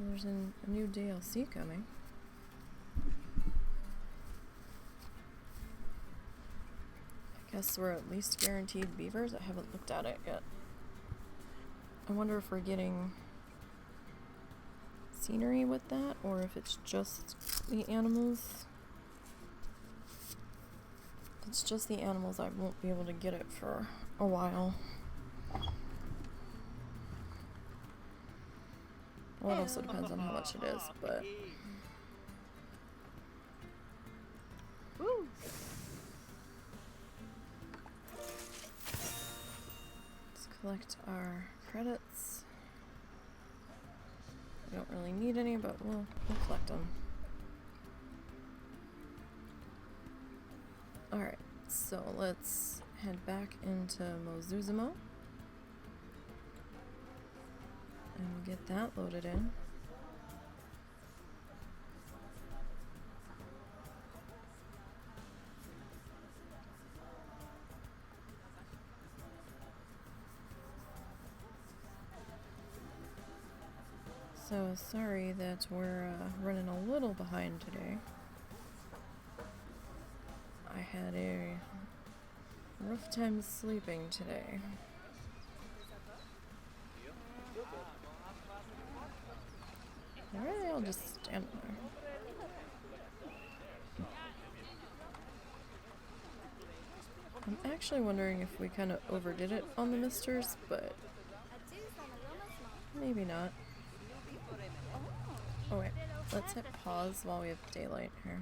So there's a new DLC coming. I guess we're at least guaranteed beavers. I haven't looked at it yet. I wonder if we're getting scenery with that, or if it's just the animals. If it's just the animals, I won't be able to get it for a while. Well, it also depends on how much it is, but... Woo. Let's collect our credits. We don't really need any, but we'll collect them. Alright, so let's head back into Mozuzumo and get that loaded in. So sorry that we're running a little behind today. I had a rough time sleeping today. Alright, I'll just stand there. I'm actually wondering if we kind of overdid it on the misters, but maybe not. Oh wait, let's hit pause while we have daylight here.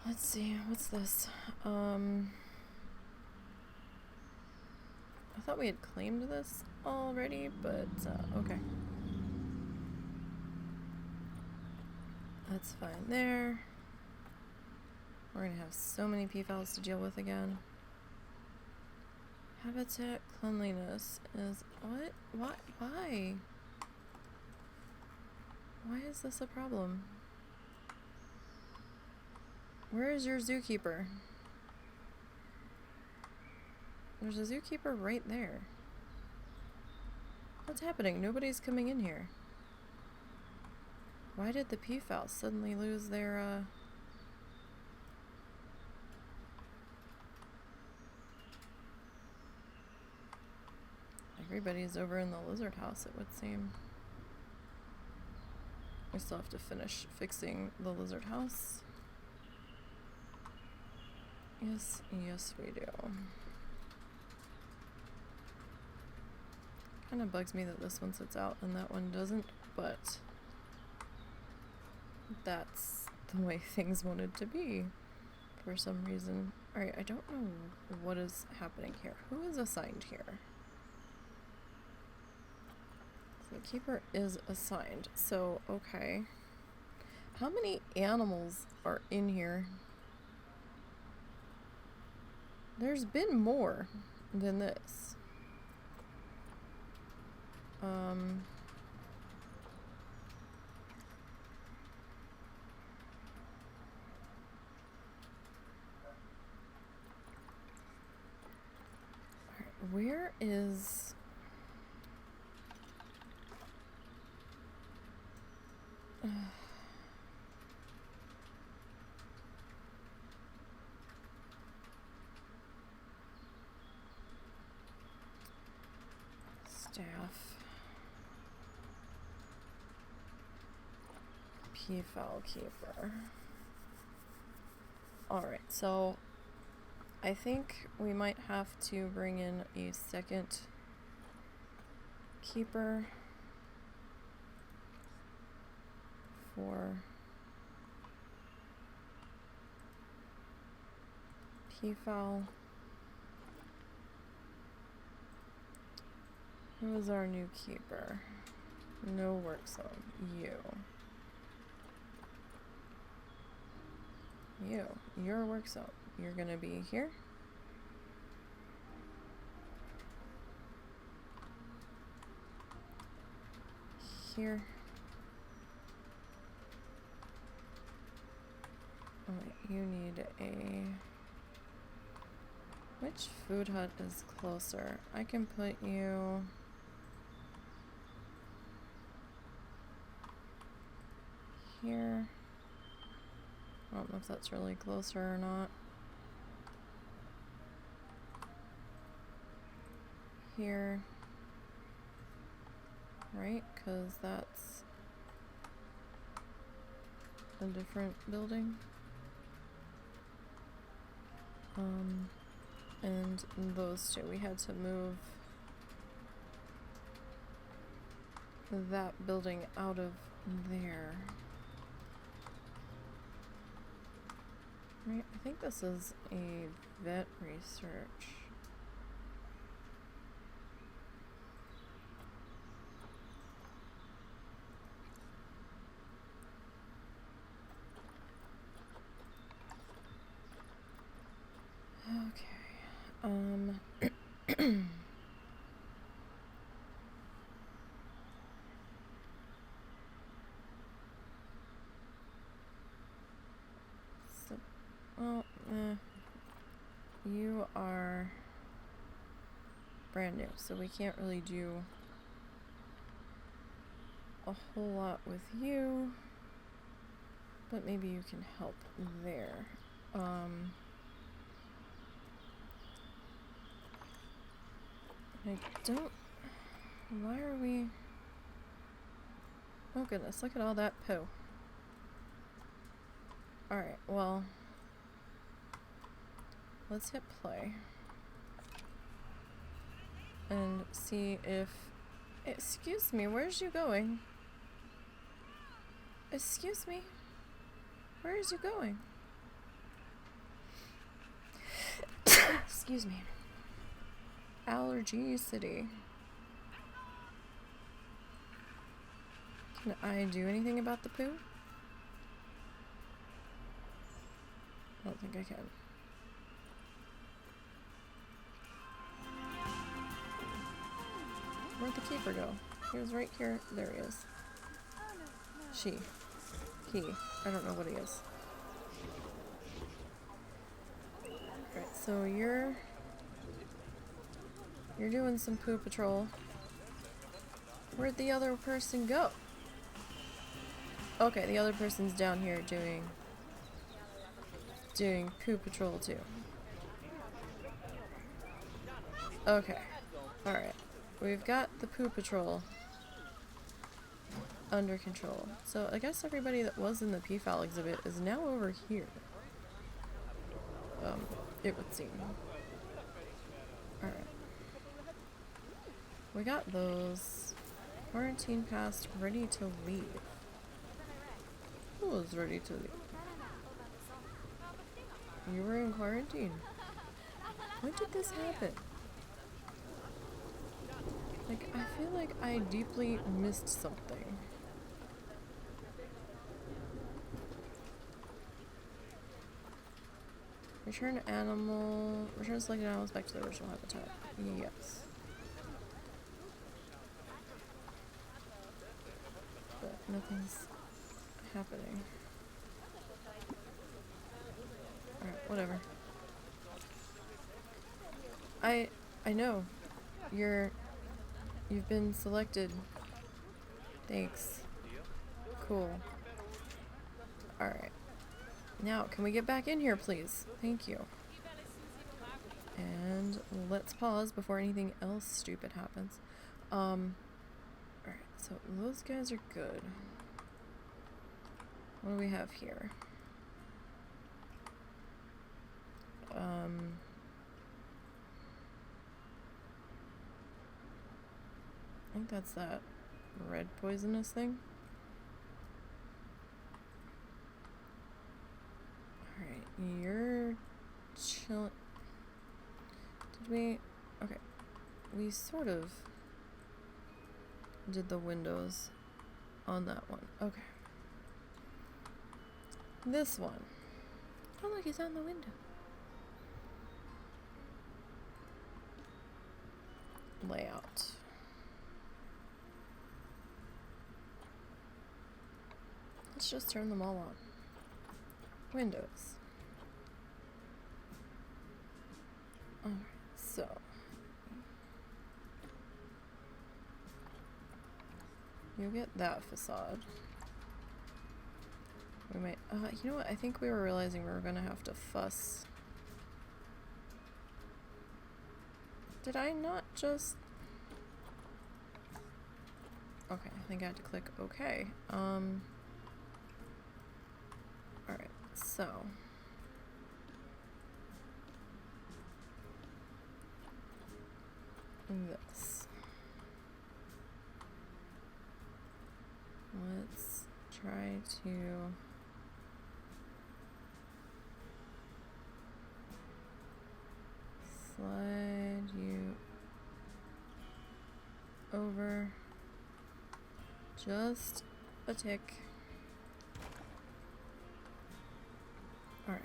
Let's see, what's this? I thought we had claimed this already, but okay. That's fine there. We're gonna have so many peafowls to deal with again. Habitat cleanliness is what? What? Why? Why is this a problem? Where is your zookeeper? There's a zookeeper right there. What's happening? Nobody's coming in here. Why did the peafowl suddenly lose their, Everybody's over in the lizard house, it would seem. We still have to finish fixing the lizard house. Yes, yes we do. Kind of bugs me that this one sits out and that one doesn't, but that's the way things wanted to be for some reason. Alright, I don't know what is happening here. Who is assigned here? The keeper is assigned, so okay. How many animals are in here? There's been more than this. Alright, where is... Staff. Peafowl keeper. Alright, so I think we might have to bring in a second keeper for peafowl. Who is our new keeper? No work zone. You're a work zone. You're gonna be here. Here. Oh wait, you need a... Which food hut is closer? I can put you... here. I don't know if that's really closer or not. Here. Right? Because that's a different building. And those two. We had to move that building out of there. Right? I think this is a vet research. Okay. So, well, you are brand new, so we can't really do a whole lot with you, but maybe you can help there. I don't... Why are we... Oh goodness, look at all that poo. Alright, well... Let's hit play. And see if... Excuse me, where's you going? Excuse me? Where is you going? Excuse me. Allergy City. Can I do anything about the poo? I don't think I can. Where'd the keeper go? He was right here. There he is. She. He. I don't know what he is. Alright, so you're doing some poo patrol. Where'd the other person go? Okay, the other person's down here doing poo patrol too. Okay. Alright. We've got the poo patrol under control. So I guess everybody that was in the PFAL exhibit is now over here. It would seem. Alright. We got those. Quarantine passed, ready to leave. Who was ready to leave? You were in quarantine. When did this happen? Like, I feel like I deeply missed something. Return selected animals back to their original habitat. Yes. But nothing's happening. Alright, whatever. I know. You've been selected. Thanks. Cool. Alright. Now, can we get back in here, please? Thank you. And let's pause before anything else stupid happens. Alright, so those guys are good. What do we have here? I think that's that red poisonous thing. Alright, you're chill. Did we? Okay. We sort of did the windows on that one. Okay. This one. Oh, look, he's on the window. Layout. Let's just turn them all on. Windows. Alright, so. You get that facade. We might, you know what? I think we were realizing we were gonna have to fuss. Did I not just... Okay, I think I had to click OK. Alright, so... this. Let's try to... slide you over just a tick. Alright.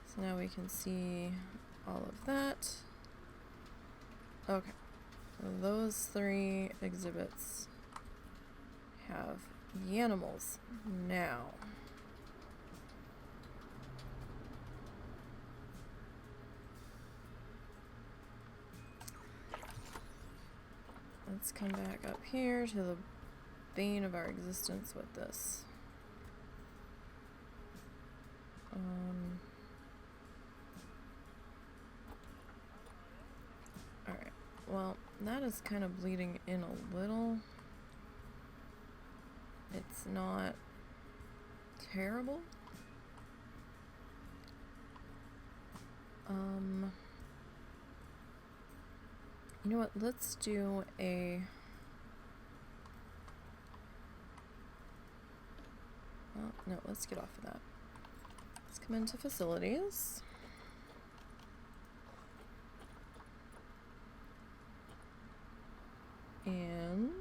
So now we can see all of that. Okay. Those three exhibits have the animals. Now. Let's come back up here to the bane of our existence with this. Alright, well, that is kind of bleeding in a little. It's not terrible. You know what, let's do a... Well, no, let's get off of that. Let's come into facilities. And...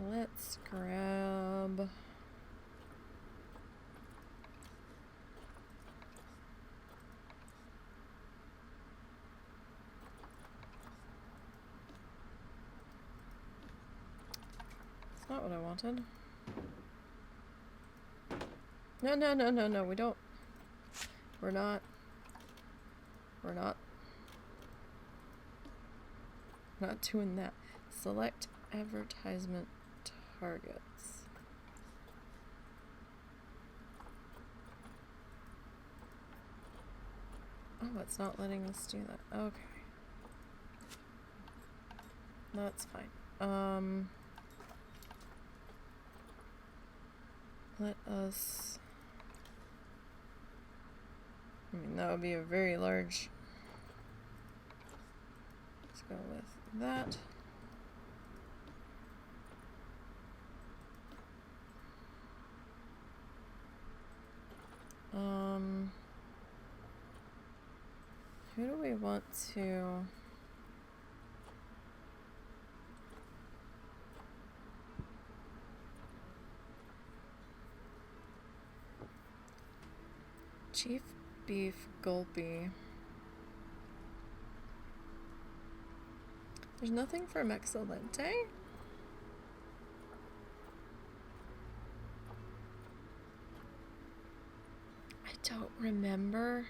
let's grab... It's not what I wanted. No, no, no, no, no, we don't. We're not doing that. Select advertisement targets. Oh, it's not letting us do that. Okay. That's fine. Let us... I mean, that would be a very large... Let's go with that. Who do we want to... Chief Beef Gulpy. There's nothing from Excelente? I don't remember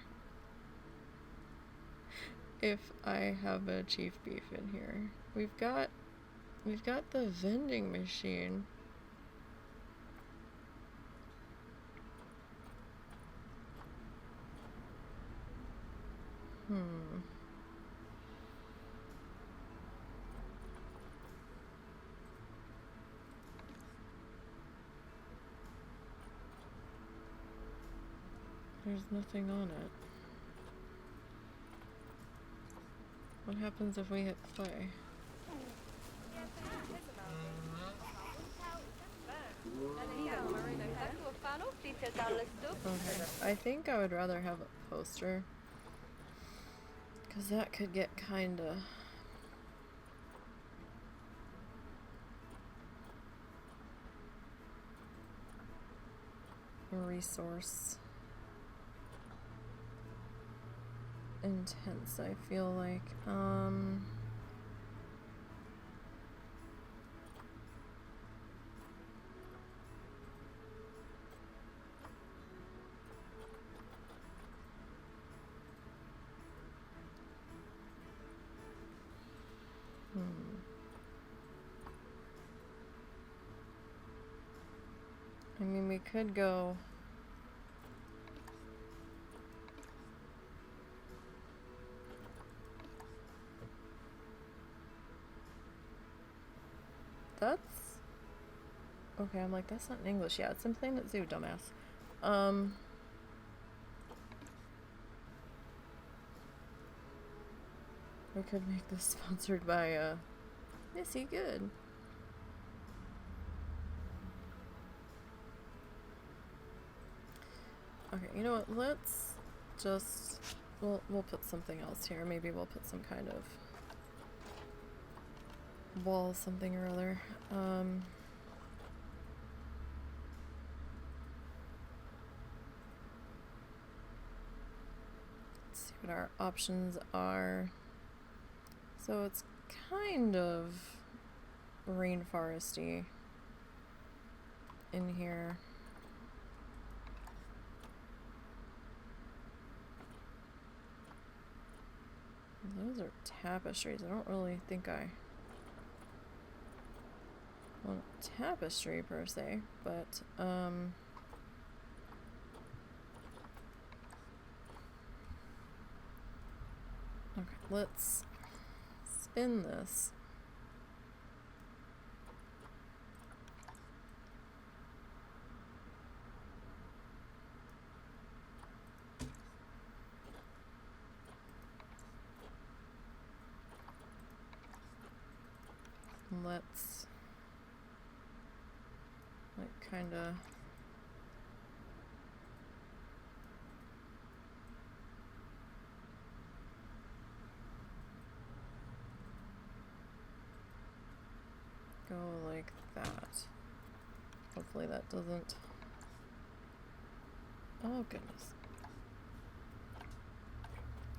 if I have a Chief Beef in here. We've got the vending machine. There's nothing on it. What happens if we hit play? Okay, I think I would rather have a poster, because that could get kinda... resource intense, I feel like. we could go... That's... Okay, I'm like, that's not in English. Yeah, it's in Planet Zoo, dumbass. We could make this sponsored by, Nisey, good. Okay, you know what, let's just... We'll put something else here. Maybe we'll put some kind of wall something or other. Let's see what our options are. So it's kind of rainforesty in here. Those are tapestries. I don't really think I want a tapestry per se, but okay, let's spin this. Let's like kind of go like that. Hopefully that doesn't... Oh goodness.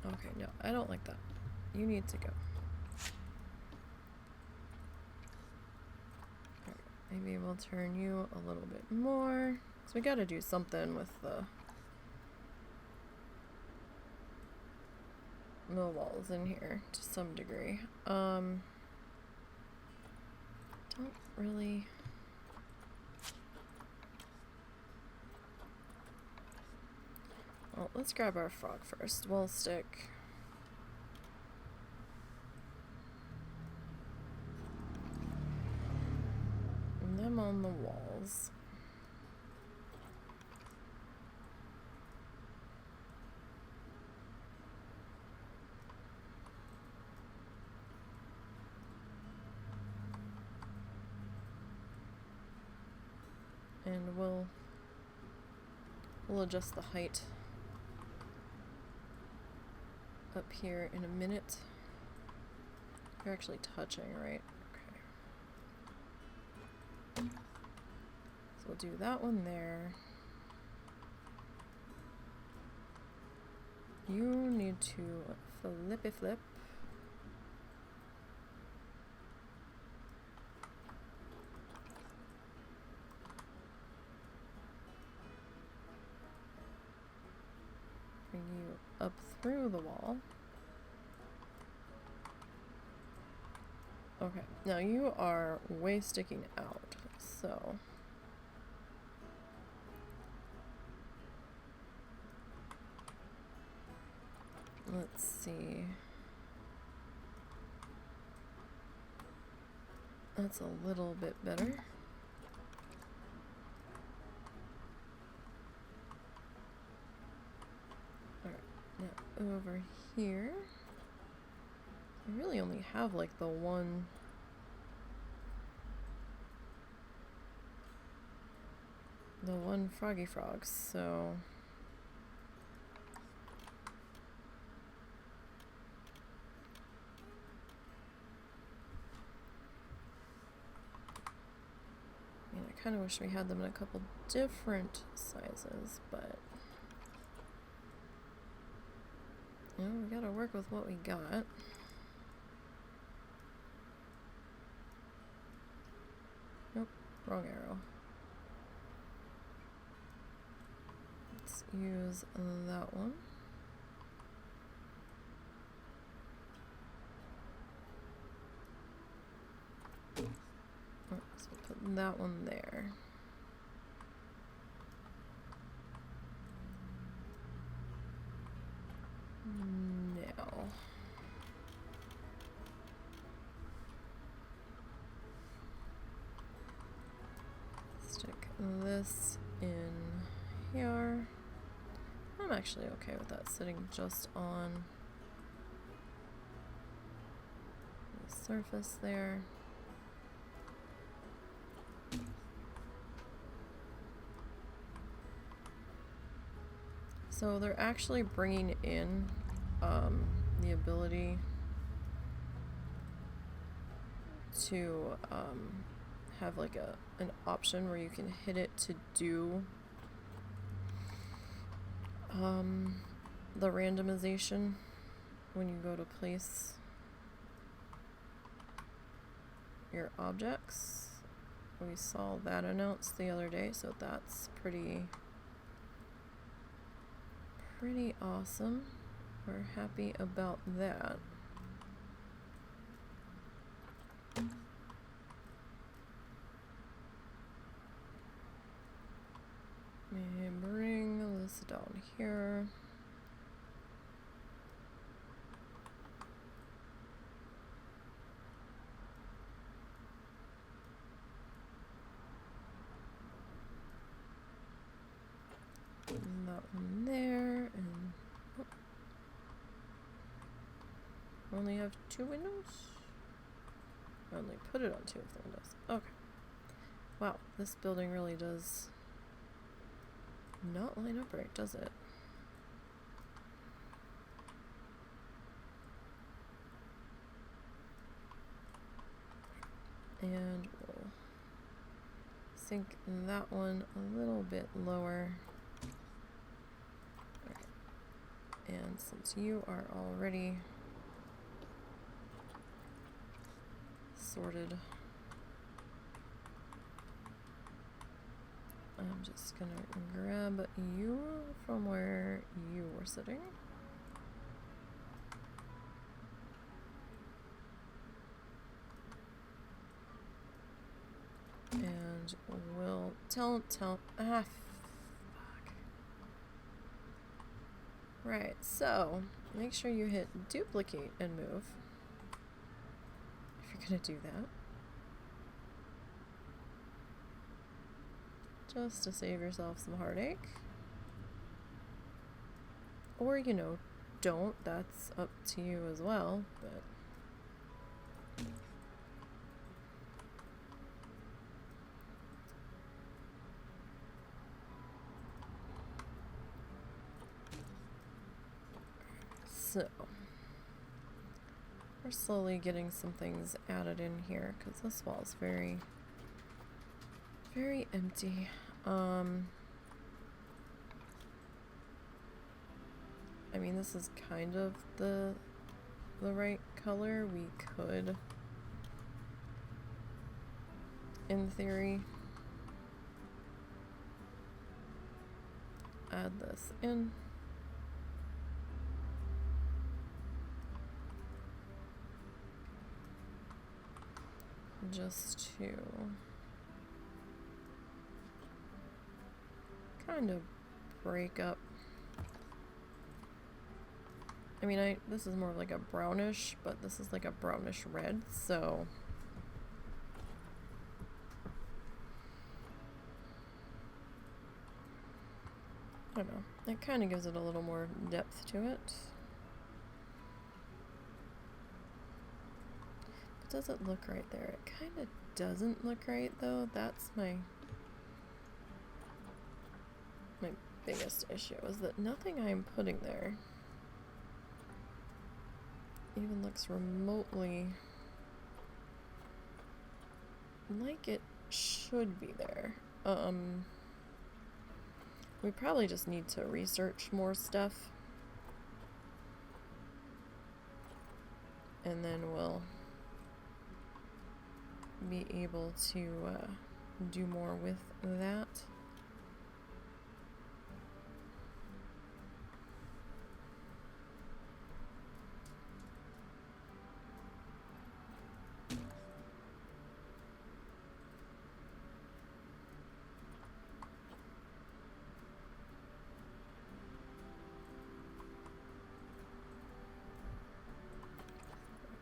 Okay, no, I don't like that. You need to go. Maybe we'll turn you a little bit more. So we gotta do something with the walls in here to some degree. Don't really... Well, let's grab our frog first. We'll stick... them on the walls. And we'll adjust the height up here in a minute. You're actually touching, right? Okay. So we'll do that one there. You need to flippy flip. Bring you up through the wall. Okay, now you are way sticking out, so let's see. That's a little bit better. Alright, now over here. I really only have like the one froggy frog, so I kind of wish we had them in a couple different sizes, but you know, we gotta work with what we got. Nope, wrong arrow. Let's use that one. Oh, so put that one there. this in here. I'm actually okay with that sitting just on the surface there. So they're actually bringing in the ability to have like an option where you can hit it to do the randomization when you go to place your objects. We saw that announced the other day, so that's pretty awesome. We're happy about that. Let me bring this down here. And that one there, and only have 2 windows? I only put it on 2 of the windows. Okay. Wow, this building really does not line up right, does it? And we'll sink that one a little bit lower. And since you are already sorted, I'm just gonna grab you from where you were sitting. And we'll fuck. Right, so make sure you hit duplicate and move if you're gonna do that. Just to save yourself some heartache. Or, you know, don't. That's up to you as well, but so we're slowly getting some things added in here because this wall is very empty. I mean, this is kind of the right color. We could, in theory, add this in. Just to kind of break up. I mean, this is more like a brownish, but this is like a brownish red, so I don't know. It kind of gives it a little more depth to it. But does it look right there? It kind of doesn't look right, though. That's my biggest issue, is that nothing I'm putting there even looks remotely like it should be there. We probably just need to research more stuff, and then we'll be able to do more with that.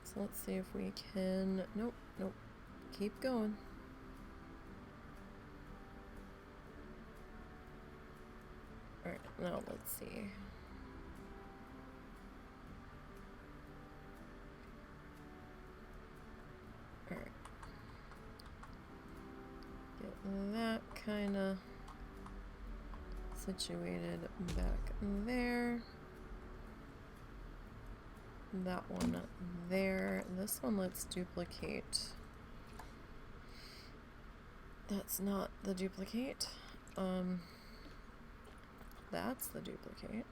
So let's see if we can, nope, keep going. Now let's see. Alright. Get that kind of situated back there. That one there. This one let's duplicate. That's not the duplicate. That's the duplicate.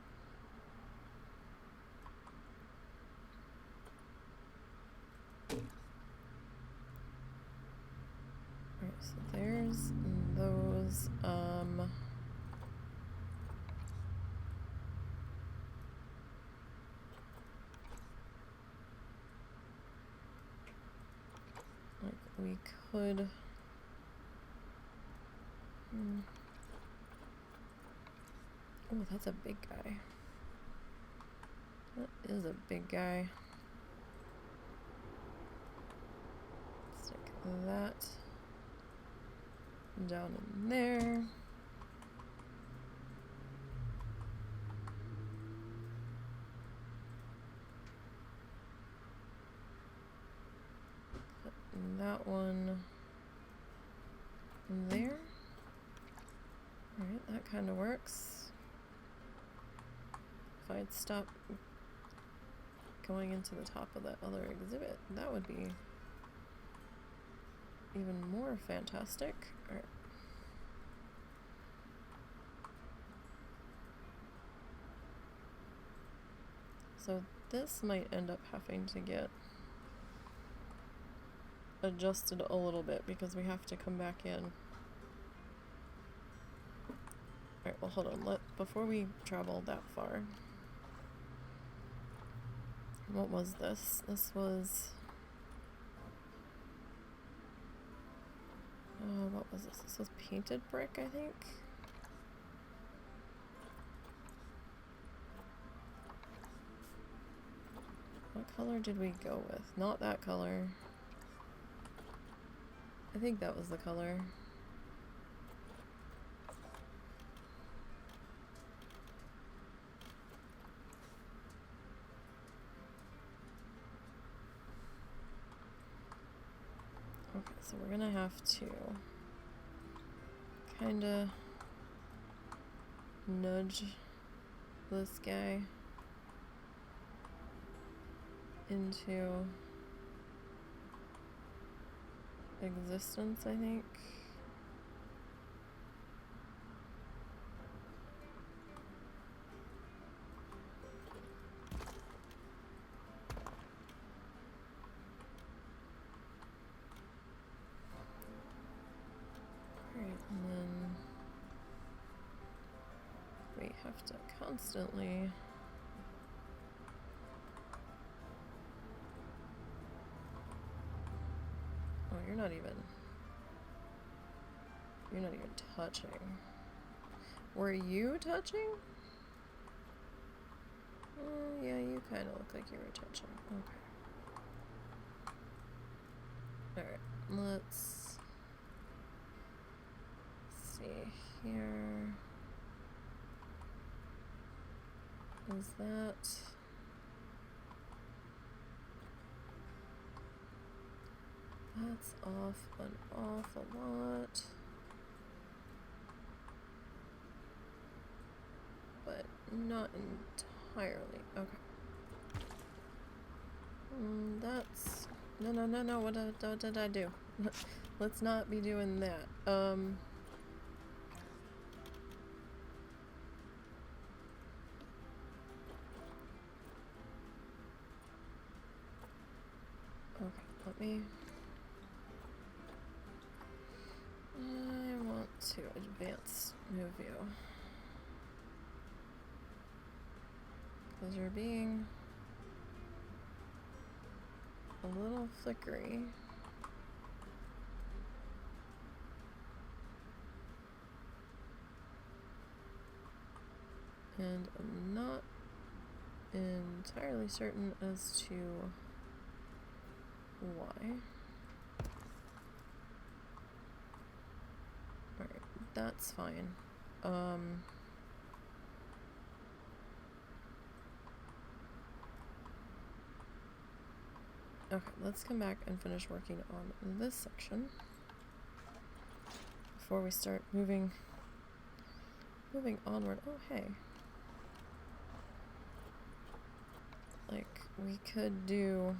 Alright, so there's those. Like we could. Oh, that's a big guy. That is a big guy. Stick that down in there. Put that one there. Alright, that kind of works. If I'd stop going into the top of that other exhibit, that would be even more fantastic. Alright. So this might end up having to get adjusted a little bit because we have to come back in. Alright, well hold on, before we travel that far. What was this? This was what was this? This was painted brick, I think. What color did we go with? Not that color. I think that was the color. Okay, so we're gonna have to kinda nudge this guy into existence, I think. Alright, and then we have to constantly oh, you're not even touching. Were you touching? Yeah, you kind of look like you were touching. Okay. Alright, let's see here. Is that... That's off an awful lot. But not entirely. Okay. That's... No. What did I do? Let's not be doing that. Okay, let me... I want to advance new view. Because you're being a little flickery. And I'm not entirely certain as to why. Alright, that's fine. Okay, let's come back and finish working on this section before we start moving onward. Oh, hey. Like, we could do...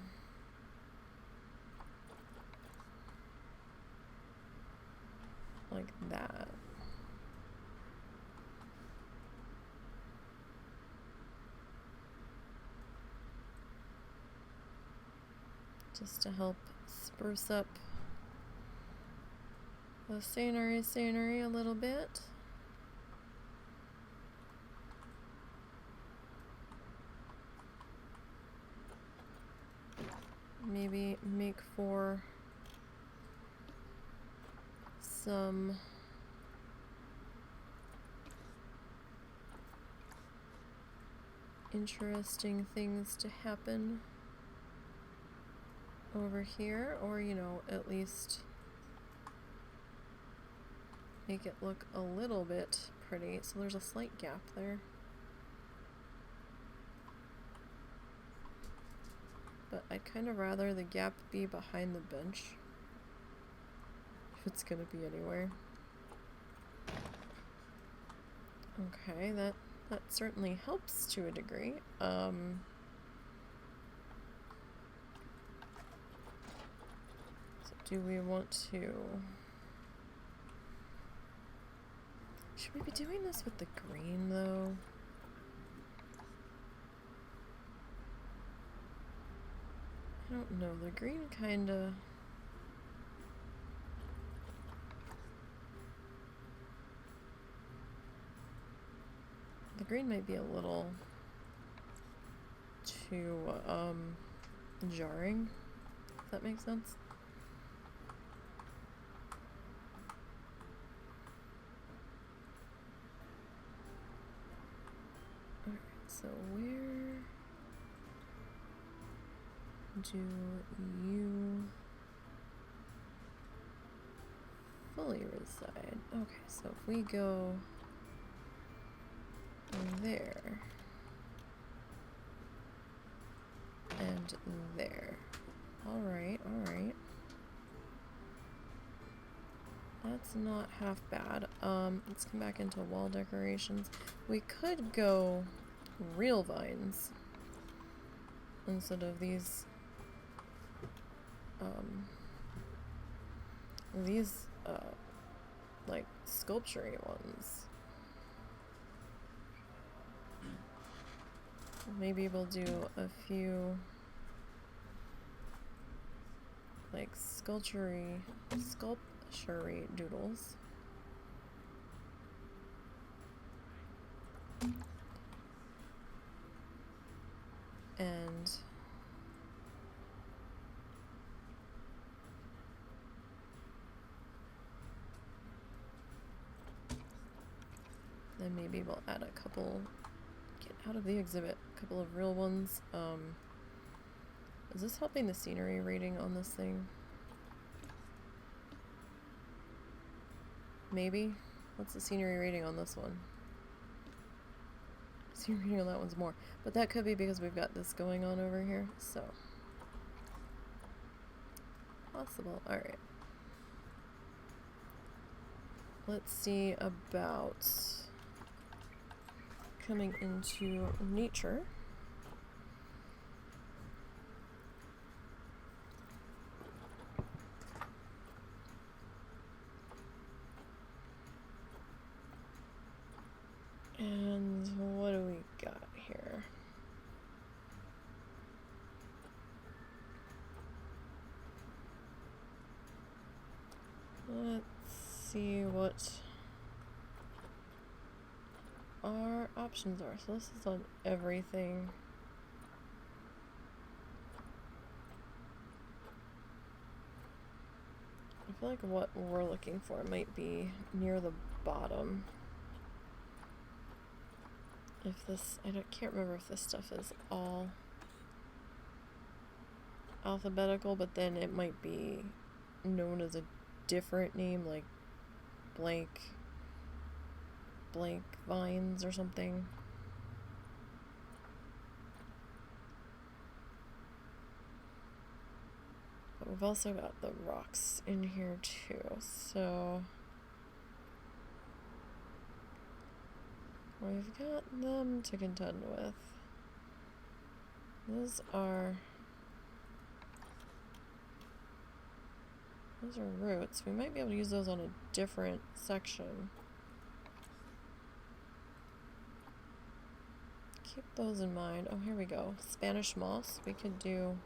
like that. Just to help spruce up the scenery a little bit. Maybe make for some interesting things to happen over here, or, you know, at least make it look a little bit pretty. So there's a slight gap there. But I'd kind of rather the gap be behind the bench, if it's gonna be anywhere. Okay, that certainly helps to a degree. So do we want to... should we be doing this with the green, though? I don't know. The green kinda... the green might be a little too, jarring, if that makes sense. Alright, so where do you fully reside? Okay, so if we go there and there. Alright, alright. That's not half bad. Let's come back into wall decorations. We could go real vines instead of these like sculpture-y ones. Maybe we'll do a few like sculpture-y doodles. And then maybe we'll add a couple, get out of the exhibit, a couple of real ones. Is this helping the scenery rating on this thing? Maybe? What's the scenery rating on this one? Scenery rating on that one's more. But that could be because we've got this going on over here, so. Possible. Alright. Let's see about coming into nature. And what do we got here? Let's see what our options are. So this is on everything. I feel like what we're looking for might be near the bottom. If this, can't remember if this stuff is all alphabetical, but then it might be known as a different name, like blank vines or something. we've also got the rocks in here too, so we've got them to contend with. Those are roots. We might be able to use those on a different section. Keep those in mind. Oh, here we go. Spanish moss. We could do...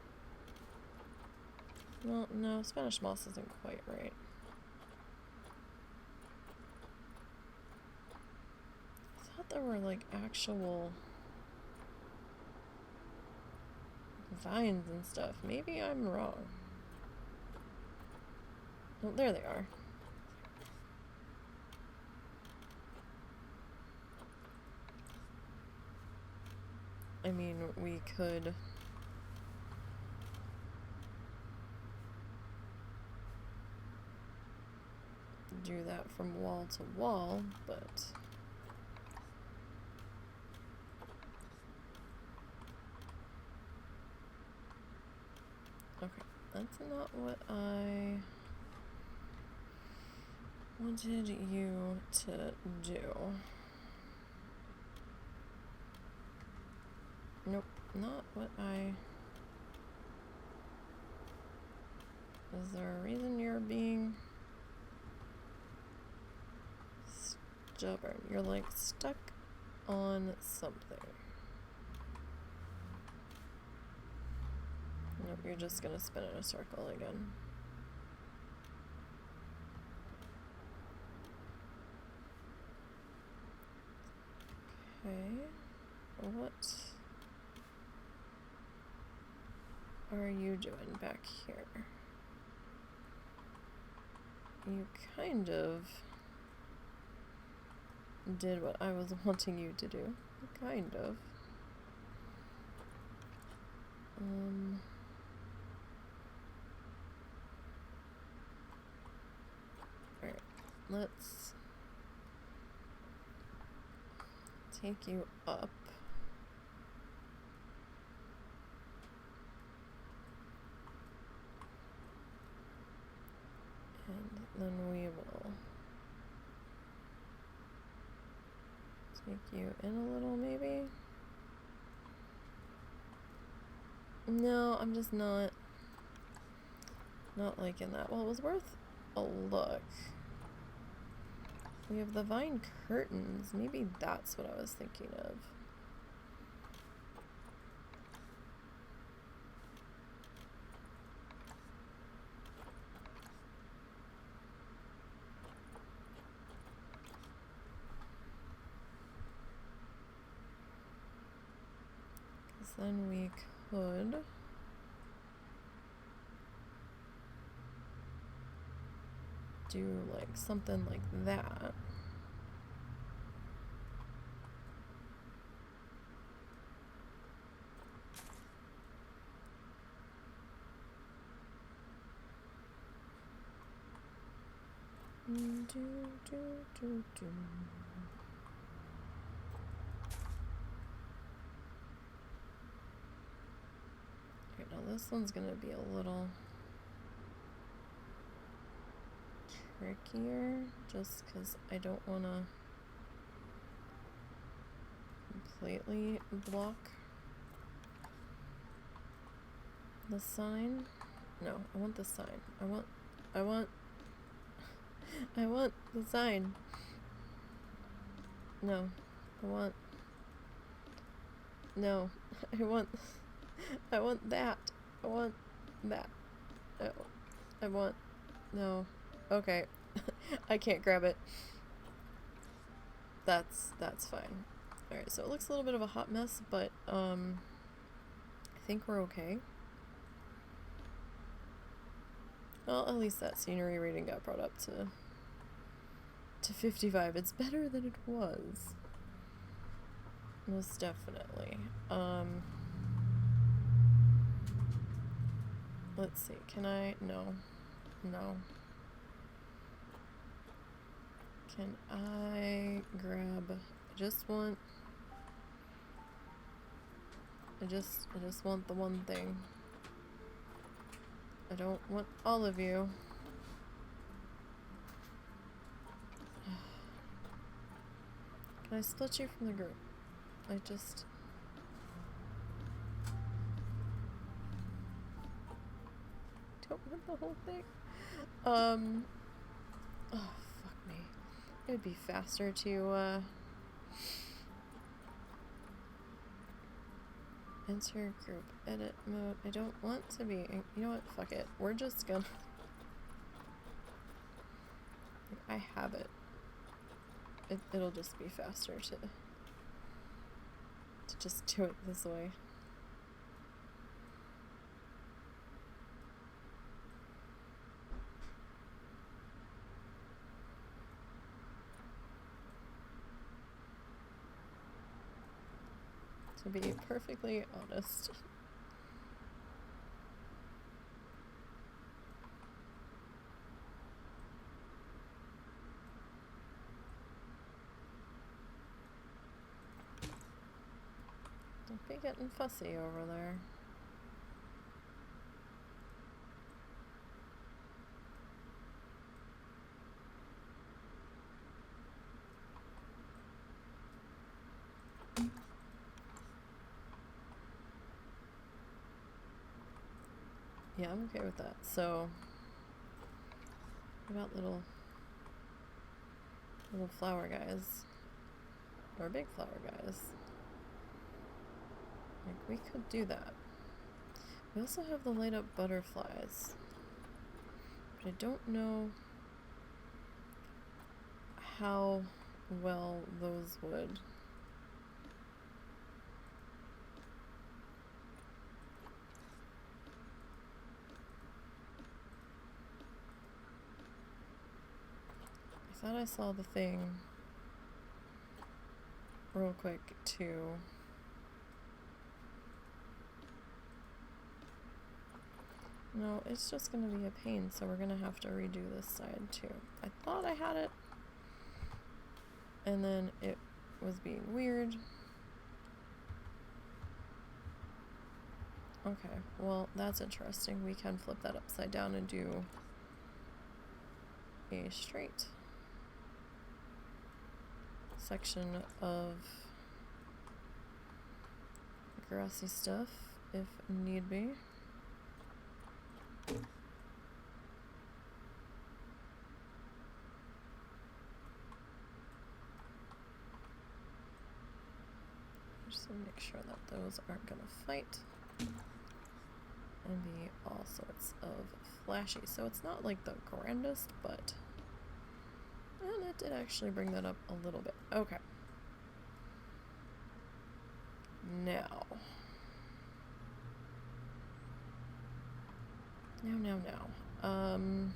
Well, no, Spanish moss isn't quite right. I thought there were, like, actual vines and stuff. Maybe I'm wrong. Oh, there they are. I mean, we could... do that from wall to wall, but... Okay, that's not what I wanted you to do. Nope, not what I... Is there a reason you're being stubborn? You're like stuck on something. Nope, you're just gonna spin in a circle again. Okay, what are you doing back here? You kind of did what I was wanting you to do. Kind of. Alright, let's take you up. And then we will take you in a little, maybe? No, I'm just not liking that. Well, it was worth a look. We have the vine curtains. Maybe that's what I was thinking of. Because then we could... do like something like that. Okay, now this one's gonna be a little trickier, just because I don't want to completely block the sign. No, I want the sign. I want the sign. No, no, I want that. I want that. Oh, I want, no. Okay. I can't grab it. That's fine. Alright, so it looks a little bit of a hot mess, but I think we're okay. Well, at least that scenery rating got brought up to 55. It's better than it was. Most definitely. Let's see. Can I? No. Can I grab... I just want the one thing. I don't want all of you. Can I split you from the group? I just... don't want the whole thing. Oh, fuck me. It would be faster to, enter group edit mode. I don't want to be... You know what? Fuck it. We're just gonna... I have it. It'll just be faster to just do it this way. To be perfectly honest. Don't be getting fussy over there. Yeah, I'm okay with that. So, what about little flower guys? Or big flower guys? Like, we could do that. We also have the light up butterflies. But I don't know how well those would. I thought I saw the thing real quick too. No, it's just gonna be a pain, so we're gonna have to redo this side too. I thought I had it, and then it was being weird. Okay, well, that's interesting. We can flip that upside down and do a straight section of grassy stuff if need be. Just to make sure that those aren't gonna fight and be all sorts of flashy. So it's not like the grandest, but and it did actually bring that up a little bit. Okay. Now. I'm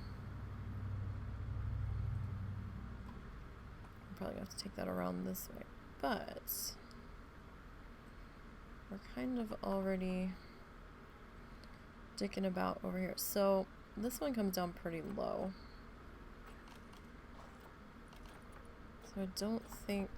probably gonna have to take that around this way, but we're kind of already dicking about over here. So this one comes down pretty low. So I don't think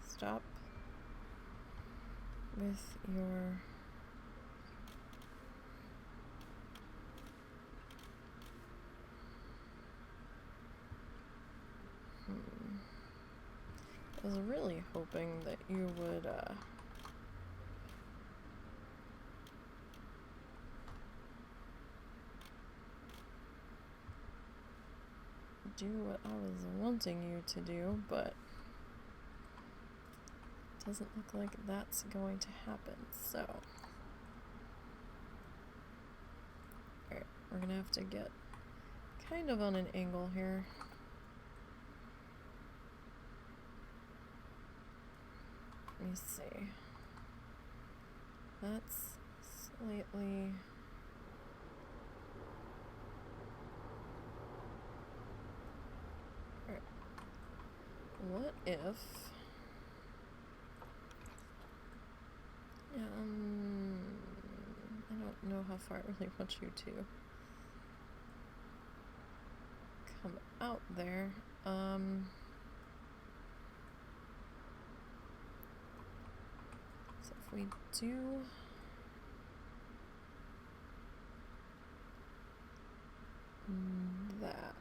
stop with your I was really hoping that you would do what I was wanting you to do, but it doesn't look like that's going to happen. So alright, we're gonna have to get kind of on an angle here. Let me see. That's slightly... Alright. What if... know how far I really want you to come out there. So if we do that,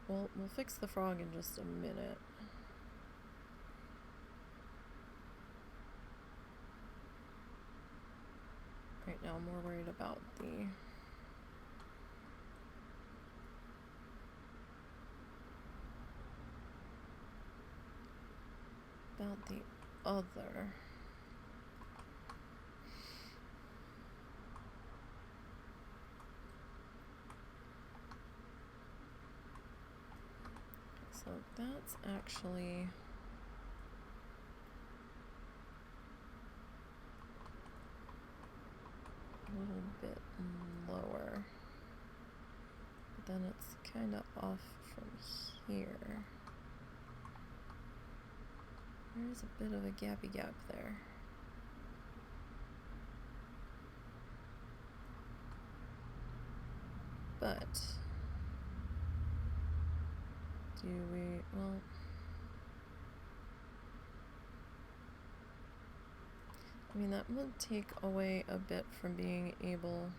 we'll fix the frog in just a minute. Right now I'm more worried about the other. So that's actually a little bit lower, but then it's kind of off from here. There's a bit of a gappy gap there. But do we, well, I mean, that would take away a bit from being able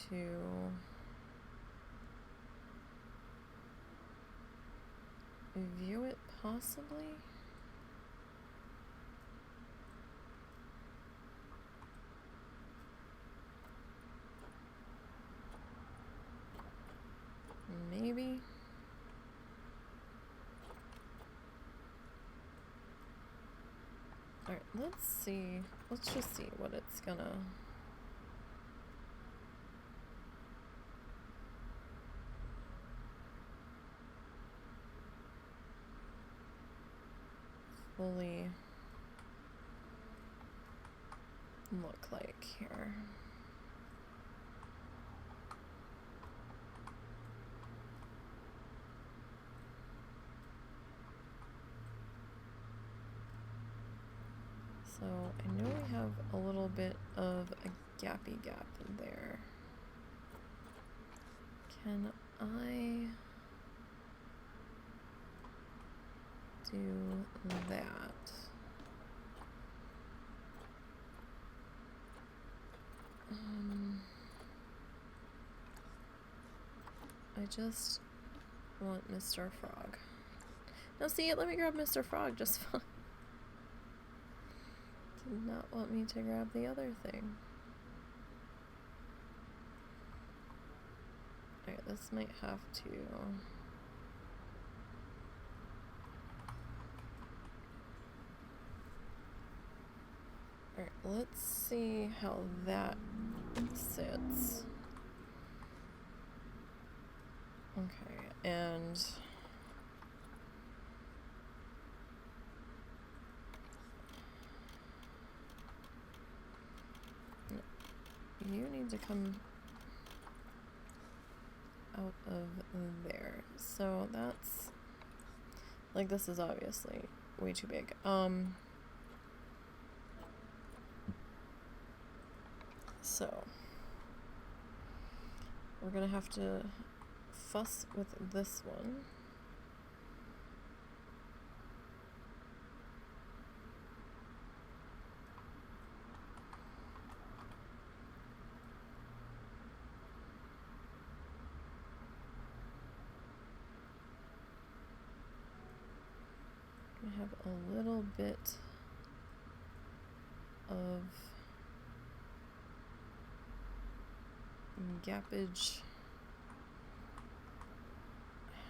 to view it, possibly. Maybe. Alright, let's see. Let's just see what it's gonna fully look like here. So I know we have a little bit of a gappy gap in there. Can I do that? I just want Mr. Frog. No, see, let me grab Mr. Frog just fine. Did not want me to grab the other thing. Alright, this might have to... Alright, let's see how that sits. Okay, and... you need to come out of there. So that's... like, this is obviously way too big. So... we're gonna have to fuss with this one. We have a little bit of gappage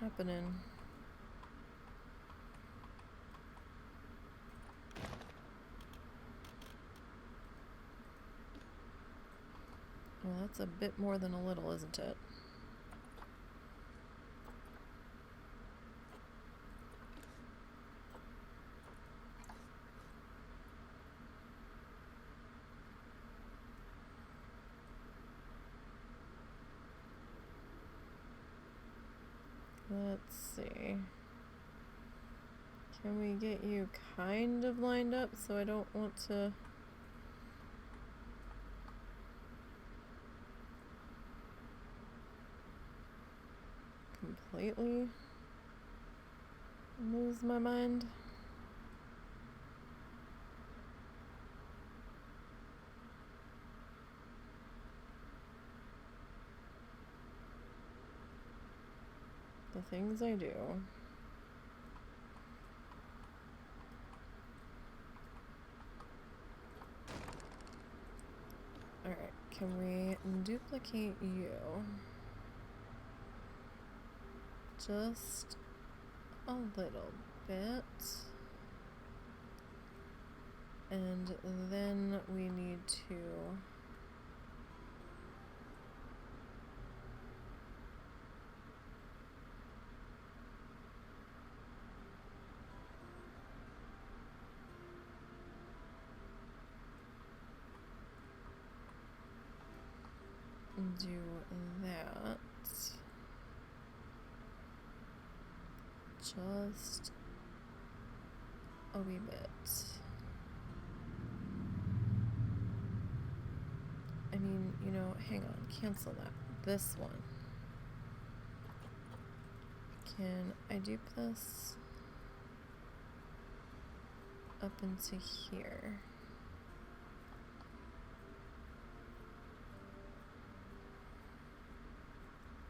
happening. Well, that's a bit more than a little, isn't it? Let's see. Can we get you kind of lined up so I don't want to completely lose my mind? The things I do. Alright, can we duplicate you? Just a little bit. And then we need to do that. Just a wee bit. I mean, you know, hang on, cancel that. This one. Can I dupe this up into here?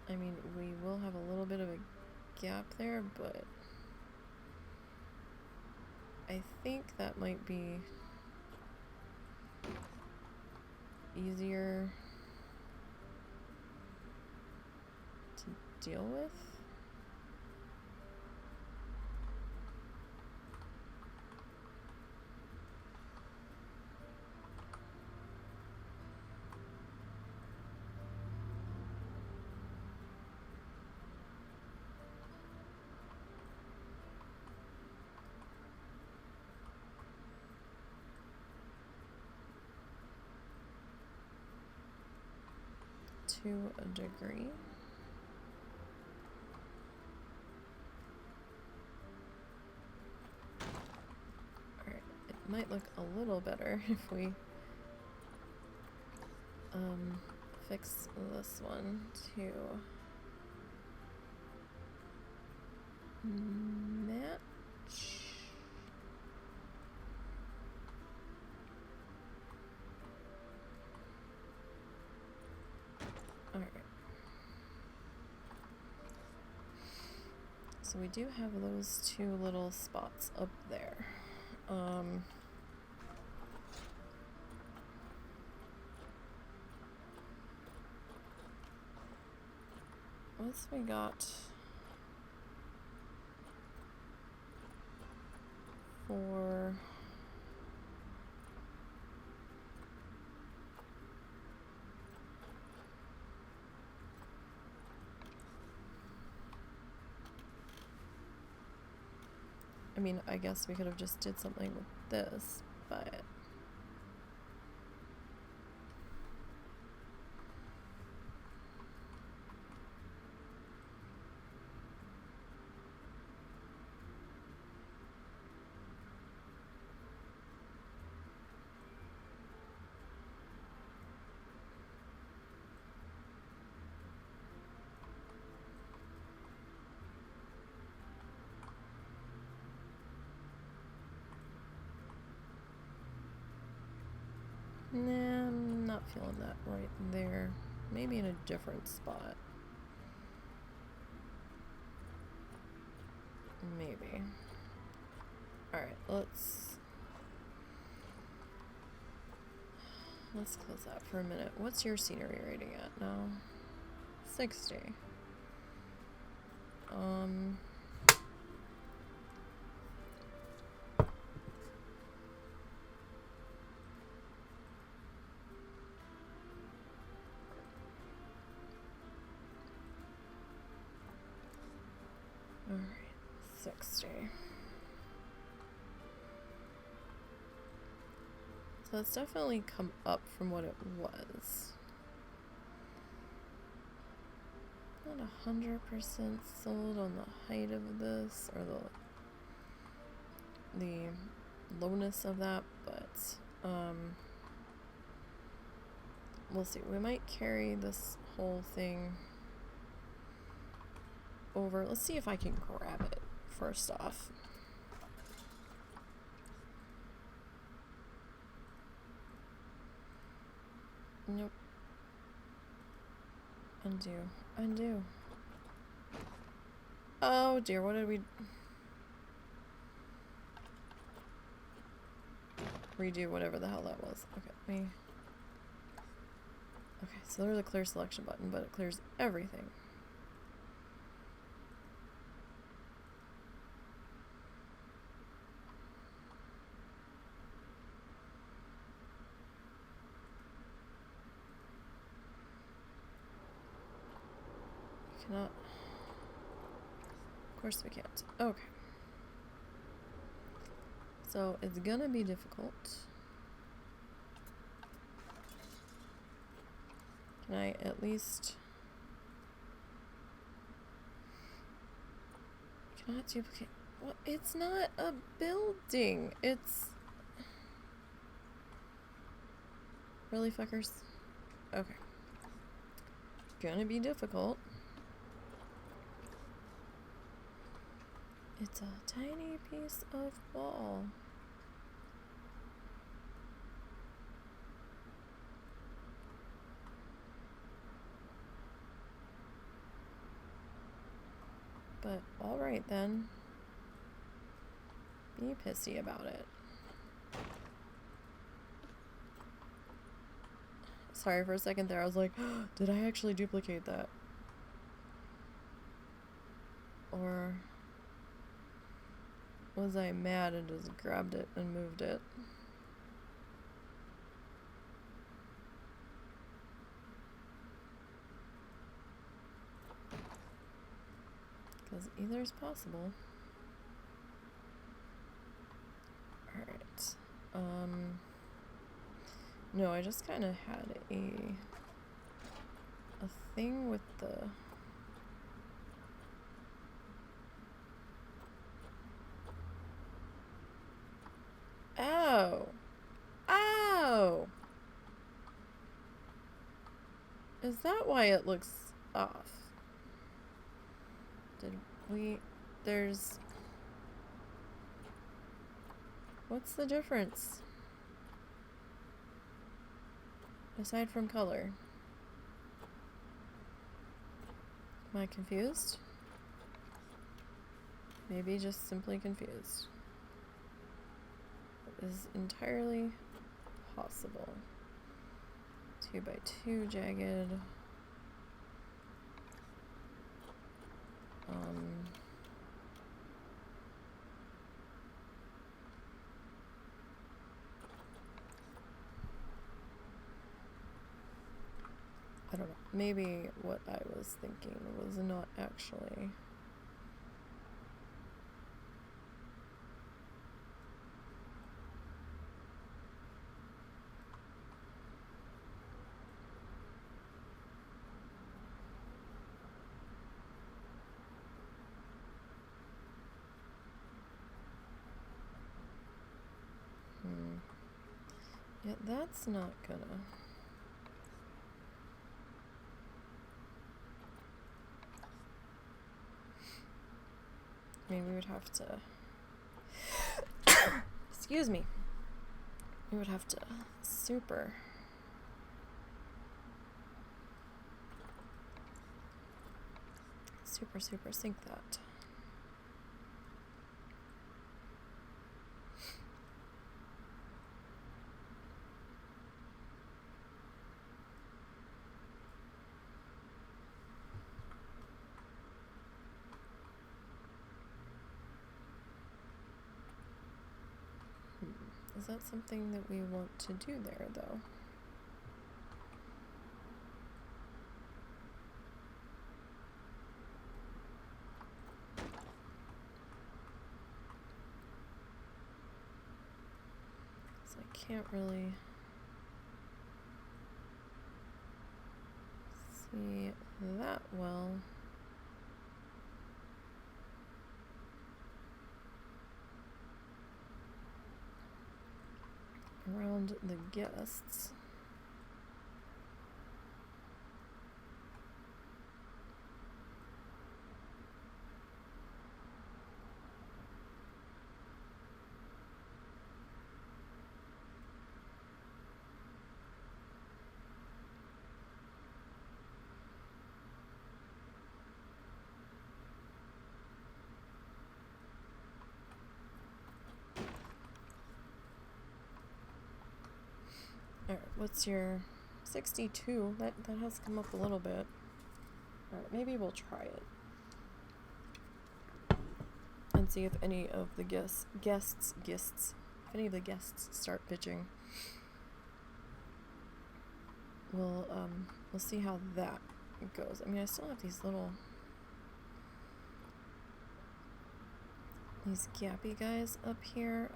I mean, we will have a little bit of a gap there, but I think that might be easier to deal with. To a degree. Alright, it might look a little better if we fix this one to match. Alright. So we do have those two little spots up there. Once we got for I mean, I guess we could have just did something with this, but nah, I'm not feeling that right there. Maybe in a different spot. Maybe. Alright, let's close that for a minute. What's your scenery rating at now? 60. Alright, 60. So it's definitely come up from what it was. Not 100% sold on the height of this, or the the lowness of that, but we'll see. We might carry this whole thing over. Let's see if I can grab it first off. Nope. Undo. Undo. Oh dear, what did we... Redo whatever the hell that was. Okay, me. Okay, so there's a clear selection button, but it clears everything. Cannot. Of course we can't. Okay. So it's gonna be difficult. Can I at least... Cannot duplicate... Well, it's not a building. It's... Really, fuckers? Okay. Gonna be difficult. It's a tiny piece of wall. But alright then. Be pissy about it. Sorry, for a second there I was like, did I actually duplicate that? Or was I mad and just grabbed it and moved it? Because either is possible. Alright. No, I just kind of had a thing with the... Ow! Ow! Is that why it looks off? Did we... There's... What's the difference? Aside from color. Am I confused? Maybe just simply confused. It is entirely possible. 2x2 jagged. I don't know. Maybe what I was thinking was not actually... Yeah, that's not gonna... I mean, we would have to... Excuse me. We would have to super sync that. Is that something that we want to do there, though? So I can't really see that well. around the guests. Alright, what's your 62? That has come up a little bit. Alright, maybe we'll try it. And see if any of the guests if any of the guests start pitching. We'll see how that goes. I mean, I still have these gappy guys up here.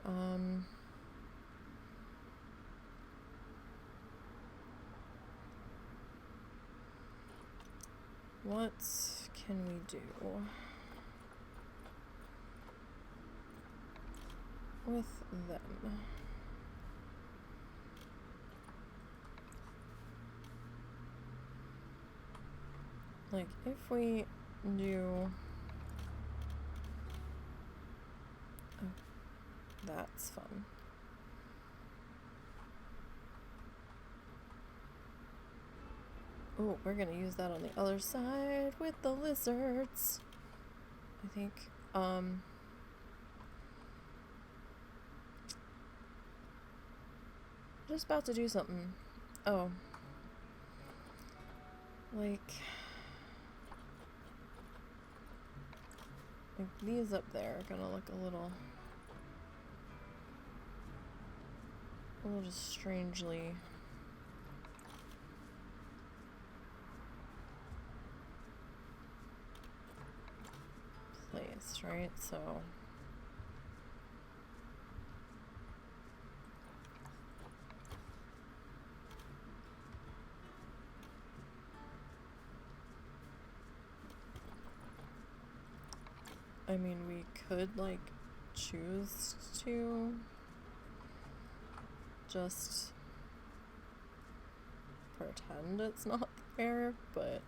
What can we do with them? Like, if we do... Oh, that's fun. Oh, we're gonna use that on the other side with the lizards. I think, just about to do something. Oh. Like these up there are gonna look a little strangely placed, right? So I mean, we could like choose to just pretend it's not there, but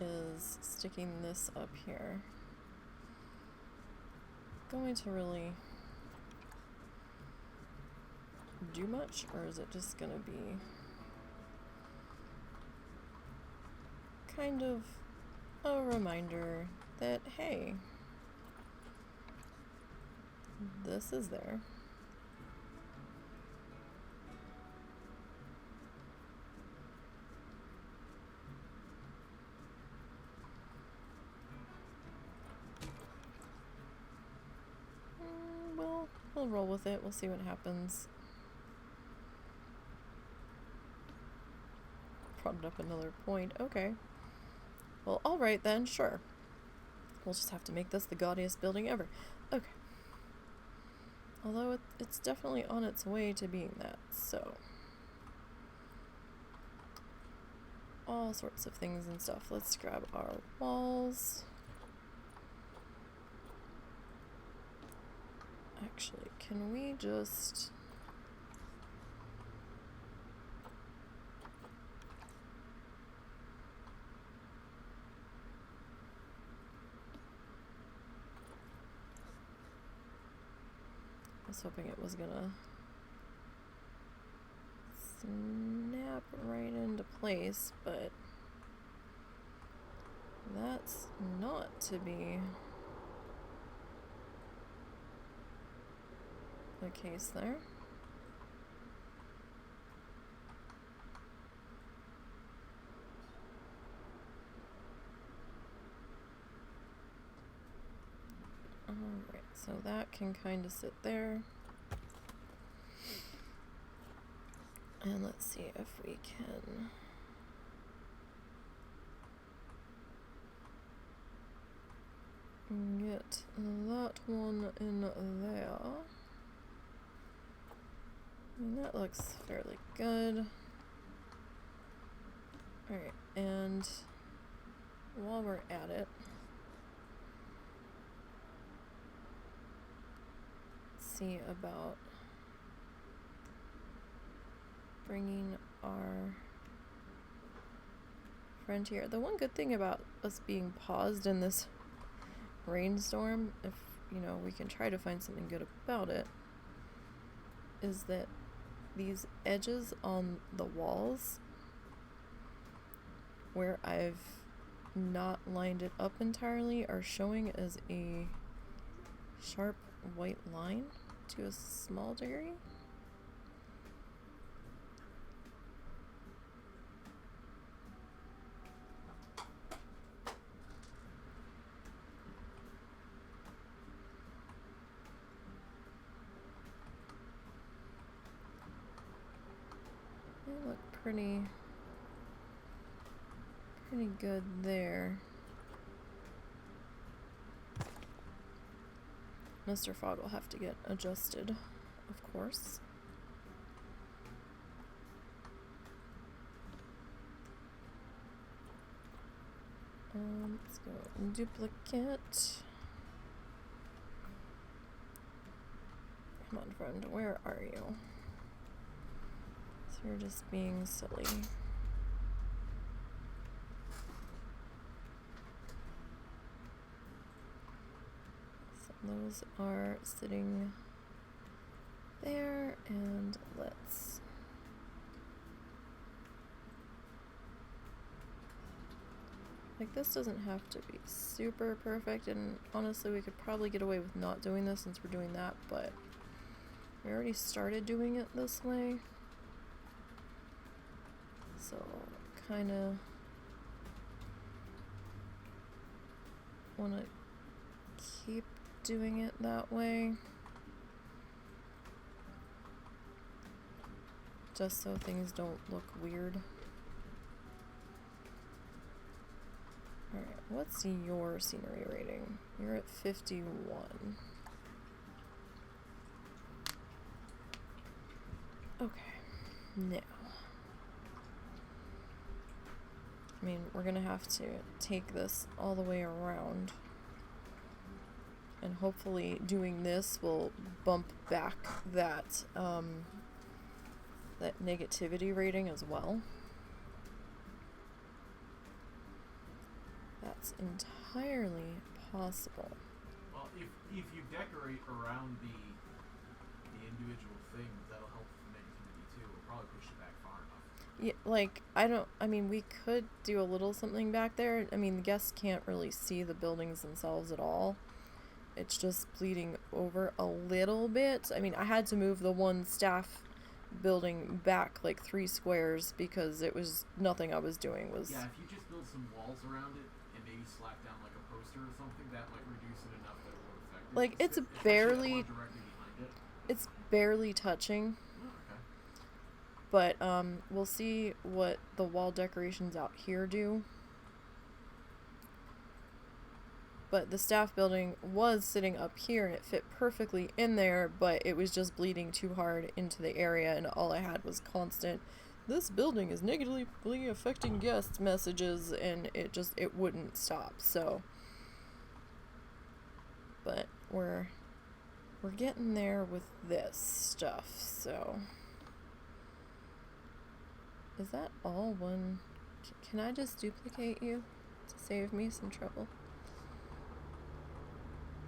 is sticking this up here going to really do much, or is it just gonna be kind of a reminder that, hey, this is there. We'll roll with it. We'll see what happens. Prodded up another point. Okay. Well, alright then, sure. We'll just have to make this the gaudiest building ever. Okay. Although it's definitely on its way to being that, so. All sorts of things and stuff. Let's grab our walls. Actually, can we just... I was hoping it was gonna snap right into place, but that's not to be the case there. Alright, so that can kind of sit there. And let's see if we can get that one in there. And that looks fairly good. Alright, and while we're at it, see about bringing our friend here. The one good thing about us being paused in this rainstorm, if, you know, we can try to find something good about it, is that these edges on the walls where I've not lined it up entirely are showing as a sharp white line to a small degree. They look pretty good there. Mr. Fogg will have to get adjusted, of course. Let's go duplicate. Come on, friend, where are you? So you're just being silly. So those are sitting there, and let's like, this doesn't have to be super perfect, and honestly we could probably get away with not doing this since we're doing that, but we already started doing it this way, so kind of want to keep doing it that way, just so things don't look weird. Alright, what's your scenery rating? You're at 51. Okay, now, I mean, we're gonna have to take this all the way around, and hopefully doing this will bump back that, that negativity rating as well. That's entirely possible. Well, if you decorate around the individual things, that'll help with the negativity too. We'll probably push it back far enough. Yeah, like, I mean, we could do a little something back there. I mean, the guests can't really see the buildings themselves at all. It's just bleeding over a little bit. I mean, I had to move the one staff building back like 3 squares because it was nothing I was doing was... Yeah, if you just build some walls around it and maybe slap down like a poster or something, that might reduce it enough that it won't affect it. Like, it's barely... It's barely touching. Oh, okay. But, we'll see what the wall decorations out here do. But the staff building was sitting up here and it fit perfectly in there, but it was just bleeding too hard into the area, and all I had was constant, "This building is negatively affecting guests" messages, and it wouldn't stop, so. But we're getting there with this stuff, so. Is that all one? Can I just duplicate you to save me some trouble?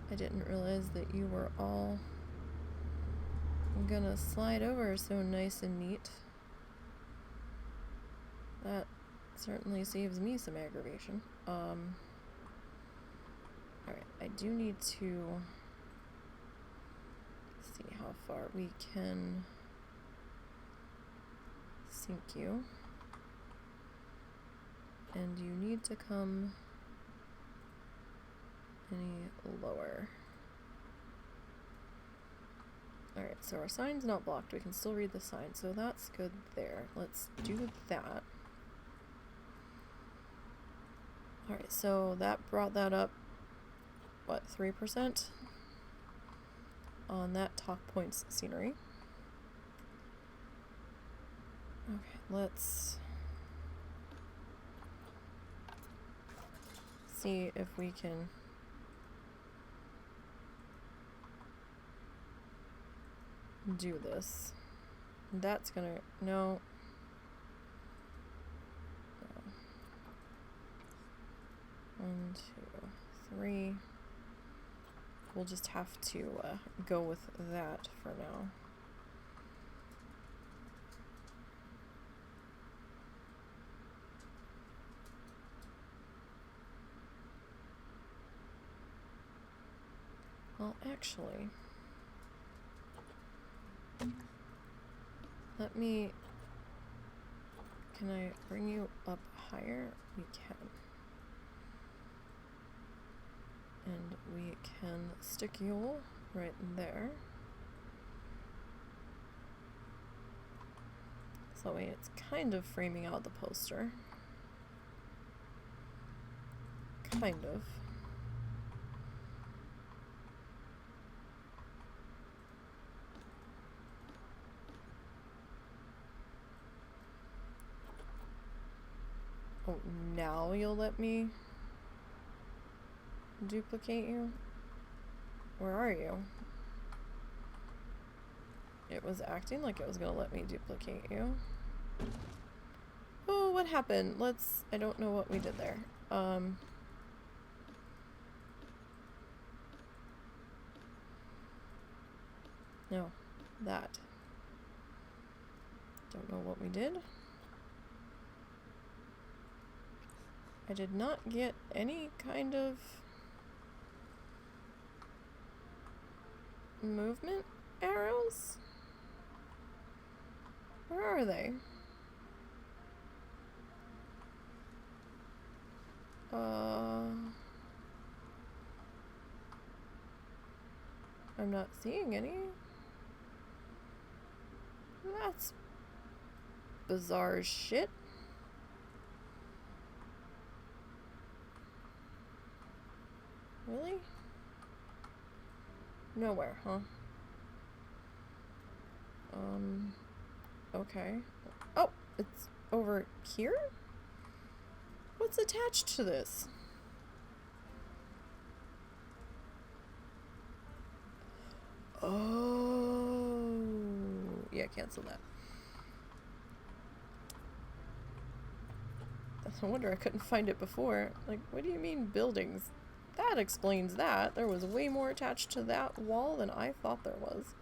I didn't realize that you were all gonna slide over so nice and neat. That certainly saves me some aggravation. Alright, I do need to see how far we can sink you. And you need to come any lower. Alright, so our sign's not blocked. We can still read the sign, so that's good there. Let's do that. Alright, so that brought that up, what, 3%? On that top points scenery. Okay, let's see if we can do this. That's gonna, no. No. 1, 2, 3. We'll just have to go with that for now. Well, actually, can I bring you up higher? We can. And we can stick you right there. So that way it's kind of framing out the poster. Kind of. Oh, now you'll let me duplicate you? Where are you? It was acting like it was gonna let me duplicate you. Oh, what happened? I don't know what we did there. No, that. Don't know what we did. I did not get any kind of movement arrows? Where are they? I'm not seeing any. That's bizarre as shit. Really? Nowhere, huh? Okay. Oh, it's over here? What's attached to this? Oh. Yeah, cancel that. No wonder I couldn't find it before. Like, what do you mean buildings? That explains that. There was way more attached to that wall than I thought there was.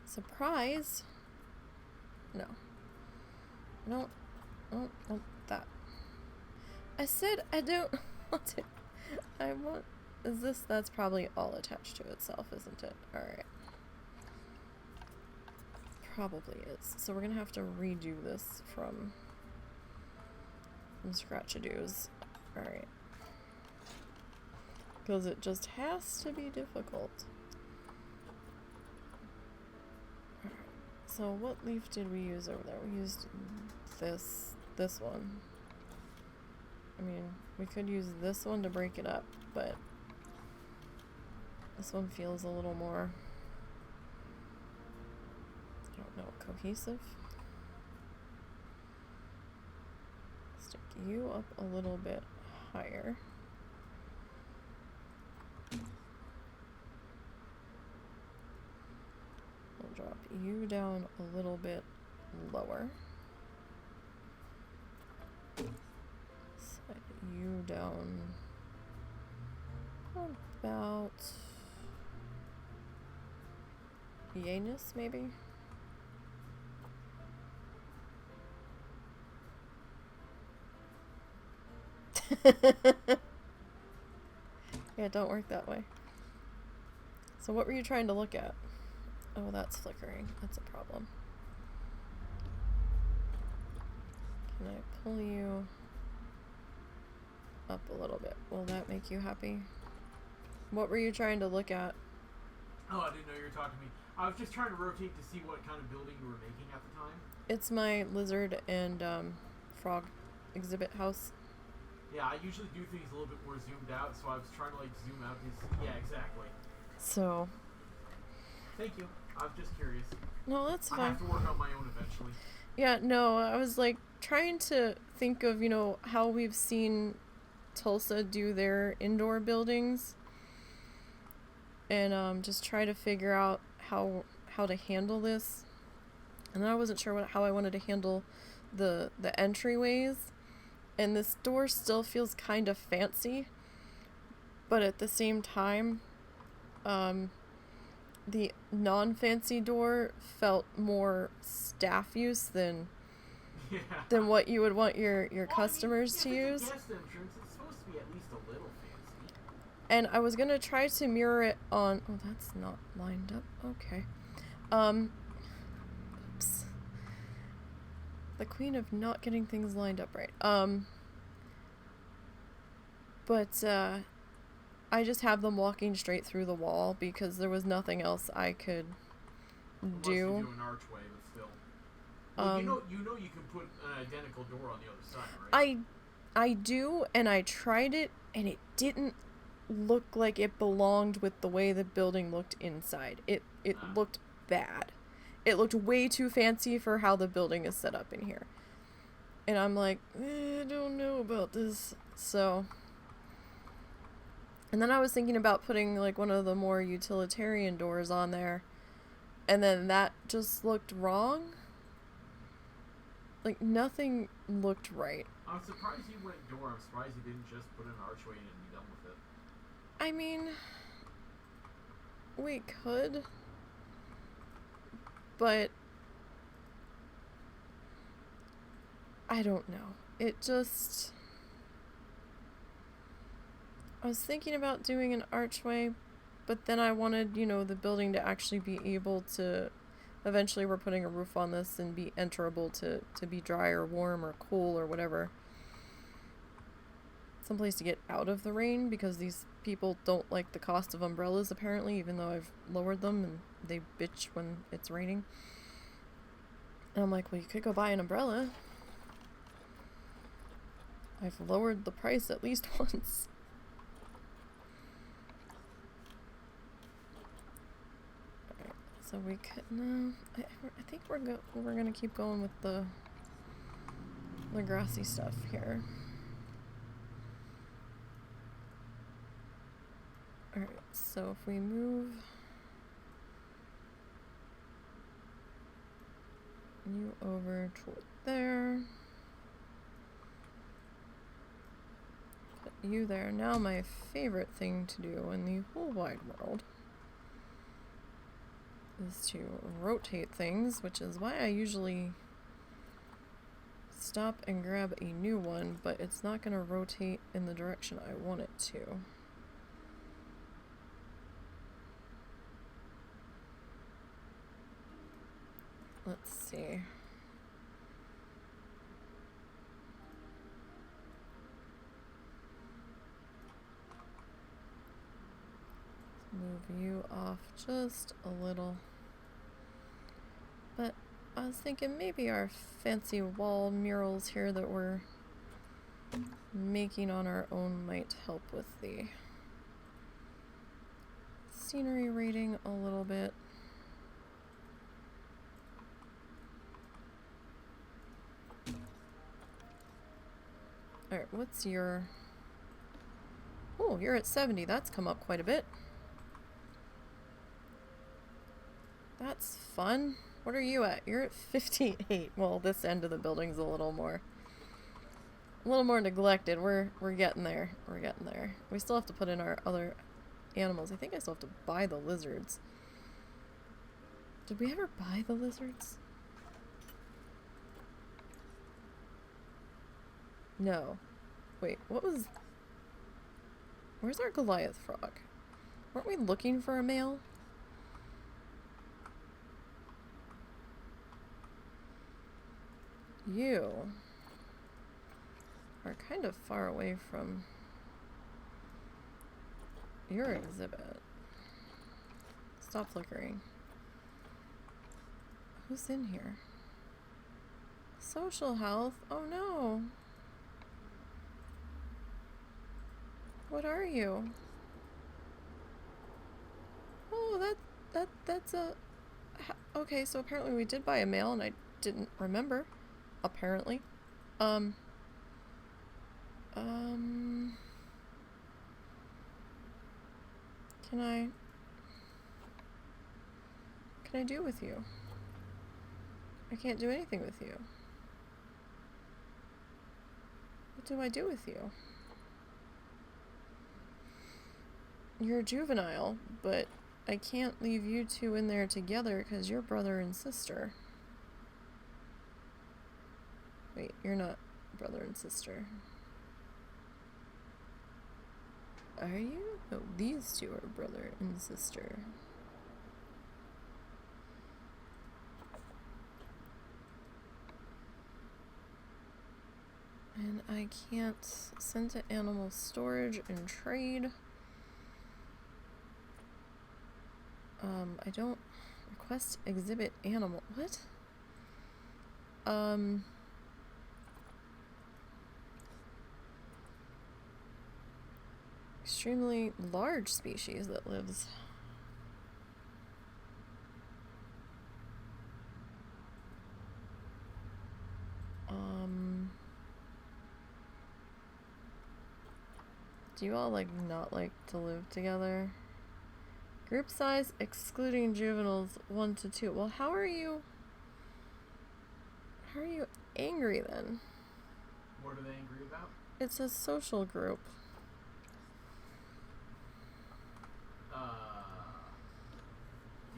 Surprise! No. No. I don't want that. I said I don't want it. I want... That's probably all attached to itself, isn't it? Alright. Probably is. So we're gonna have to redo this from scratch-a-doos. Alright. Because it just has to be difficult. Alright. So what leaf did we use over there? We used this one. I mean, we could use this one to break it up, but this one feels a little more, I don't know, cohesive. Stick you up a little bit higher. We'll drop you down a little bit lower. Slide you down about Yanus, maybe? Yeah, don't work that way. So what were you trying to look at? Oh, that's flickering. That's a problem. Can I pull you up a little bit? Will that make you happy? What were you trying to look at? Oh, I didn't know you were talking to me. I was just trying to rotate to see what kind of building you were making at the time. It's my lizard and frog exhibit house. Yeah, I usually do things a little bit more zoomed out, so I was trying to like zoom out his... Yeah, exactly. So... Thank you. I was just curious. No, that's fine. I have to work on my own eventually. Yeah, no, I was like trying to think of, you know, how we've seen Tulsa do their indoor buildings. And just try to figure out how to handle this, and then I wasn't sure how I wanted to handle the entryways, and this door still feels kind of fancy, but at the same time, the non-fancy door felt more staff use than what you would want your customers to use. If it's a guest entrance, it's supposed to be at least a little fancy. And I was gonna try to mirror it on. Oh, that's not lined up. Okay. Oops. The queen of not getting things lined up right. But I just have them walking straight through the wall because there was nothing else I could Unless do. you do an archway, but still. Well, you know you can put an identical door on the other side, right? I do, and I tried it, and it didn't look like it belonged with the way the building looked inside. It looked bad. It looked way too fancy for how the building is set up in here. And I'm like, I don't know about this. So, and then I was thinking about putting like one of the more utilitarian doors on there, and then that just looked wrong. Like, nothing looked right. I'm surprised you went door. I'm surprised you didn't just put an archway in and be done with it. I mean, we could, but I don't know. It just... I was thinking about doing an archway, but then I wanted, you know, the building to actually be able to... Eventually we're putting a roof on this and be enterable to be dry or warm or cool or whatever. Someplace to get out of the rain, because these people don't like the cost of umbrellas apparently, even though I've lowered them and they bitch when it's raining. And I'm like, well, you could go buy an umbrella. I've lowered the price at least once. Alright, so we could, no, I think we're gonna keep going with the grassy stuff here. Alright, so if we move you over toward there, put you there. Now my favorite thing to do in the whole wide world is to rotate things, which is why I usually stop and grab a new one, but it's not going to rotate in the direction I want it to. Let's see. Move you off just a little. But I was thinking maybe our fancy wall murals here that we're making on our own might help with the scenery rating a little bit. Alright, what's your... Oh, you're at 70. That's come up quite a bit. That's fun. What are you at? You're at 58. Well, this end of the building's a little more neglected. We're getting there. We're getting there. We still have to put in our other animals. I think I still have to buy the lizards. Did we ever buy the lizards? No. Wait, what was... Where's our Goliath frog? Weren't we looking for a male? You are kind of far away from your exhibit. Stop flickering. Who's in here? Social health? Oh no. What are you? Oh, that's a... Okay, so apparently we did buy a male and I didn't remember. Apparently. Can I... can I do with you? I can't do anything with you. What do I do with you? You're a juvenile, but I can't leave you two in there together because you're brother and sister. Wait, you're not brother and sister. Are you? No, these two are brother and sister. And I can't send to animal storage and trade. I don't request exhibit animal. What? Extremely large species that lives. Do you all not like to live together? Group size excluding juveniles 1 to 2. Well, how are you angry then? What are they angry about? It says social group. Do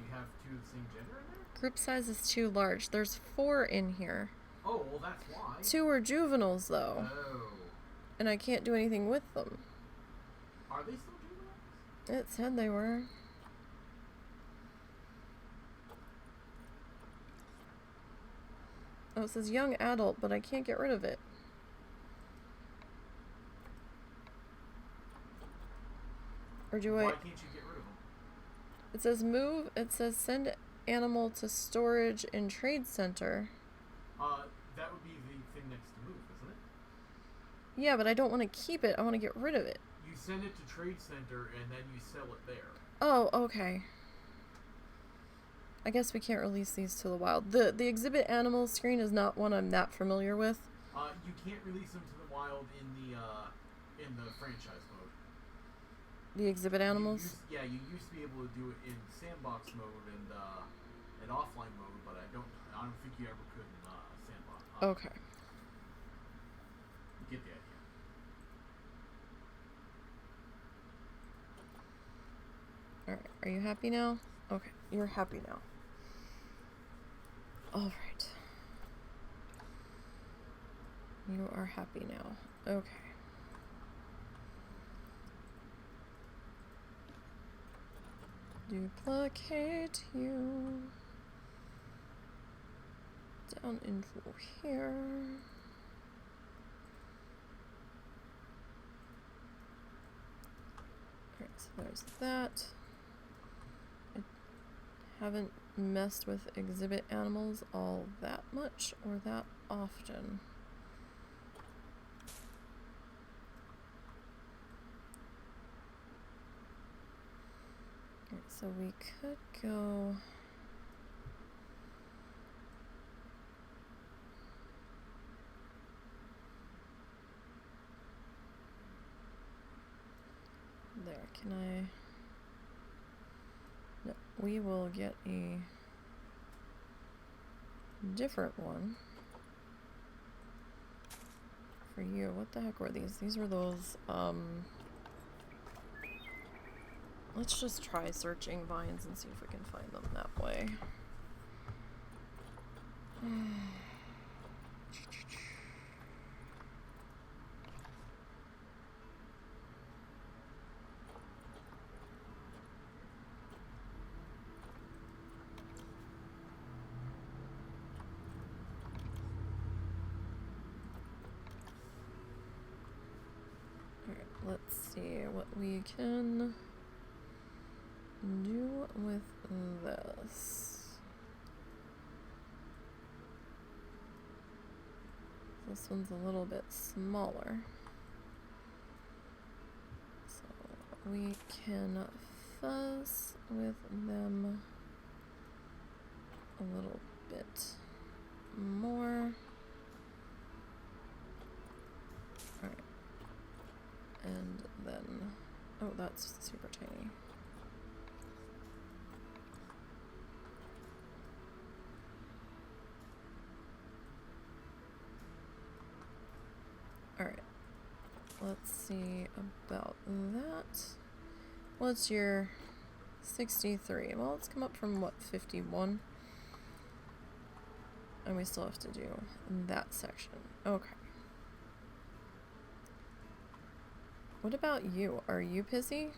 you have two of the same gender in there? Group size is too large. There's 4 in here. Oh, well, that's why. 2 are juveniles though. Oh. And I can't do anything with them. Are they still juveniles? It said they were. Oh, it says young adult, but I can't get rid of it. Or do I? Why can't you get rid of them? It says move. It says send animal to storage and trade center. That would be the thing next to move, isn't it? Yeah, but I don't want to keep it. I want to get rid of it. You send it to trade center and then you sell it there. Oh, okay. I guess we can't release these to the wild. The exhibit animals screen is not one I'm that familiar with. You can't release them to the wild in the franchise mode. The exhibit animals? You used to be able to do it in sandbox mode and offline mode, but I don't think you ever could in sandbox. Okay. You get the idea. Alright, are you happy now? Okay, you're happy now. Alright. You are happy now. Okay. Duplicate you down into here. Alright, so there's that. I haven't messed with exhibit animals all that much or that often. Alright, so we could go there. Can I? No, we will get a different one for you. What the heck were these? These were those, let's just try searching vines and see if we can find them that way. Alright, let's see what we can do with this. This one's a little bit smaller. So we can fuzz with them a little bit more. Alright. And then, oh, that's super tiny. Alright. Let's see about that. What's your 63? Well, it's come up from what, 51? And we still have to do that section. Okay. What about you? Are you pissy?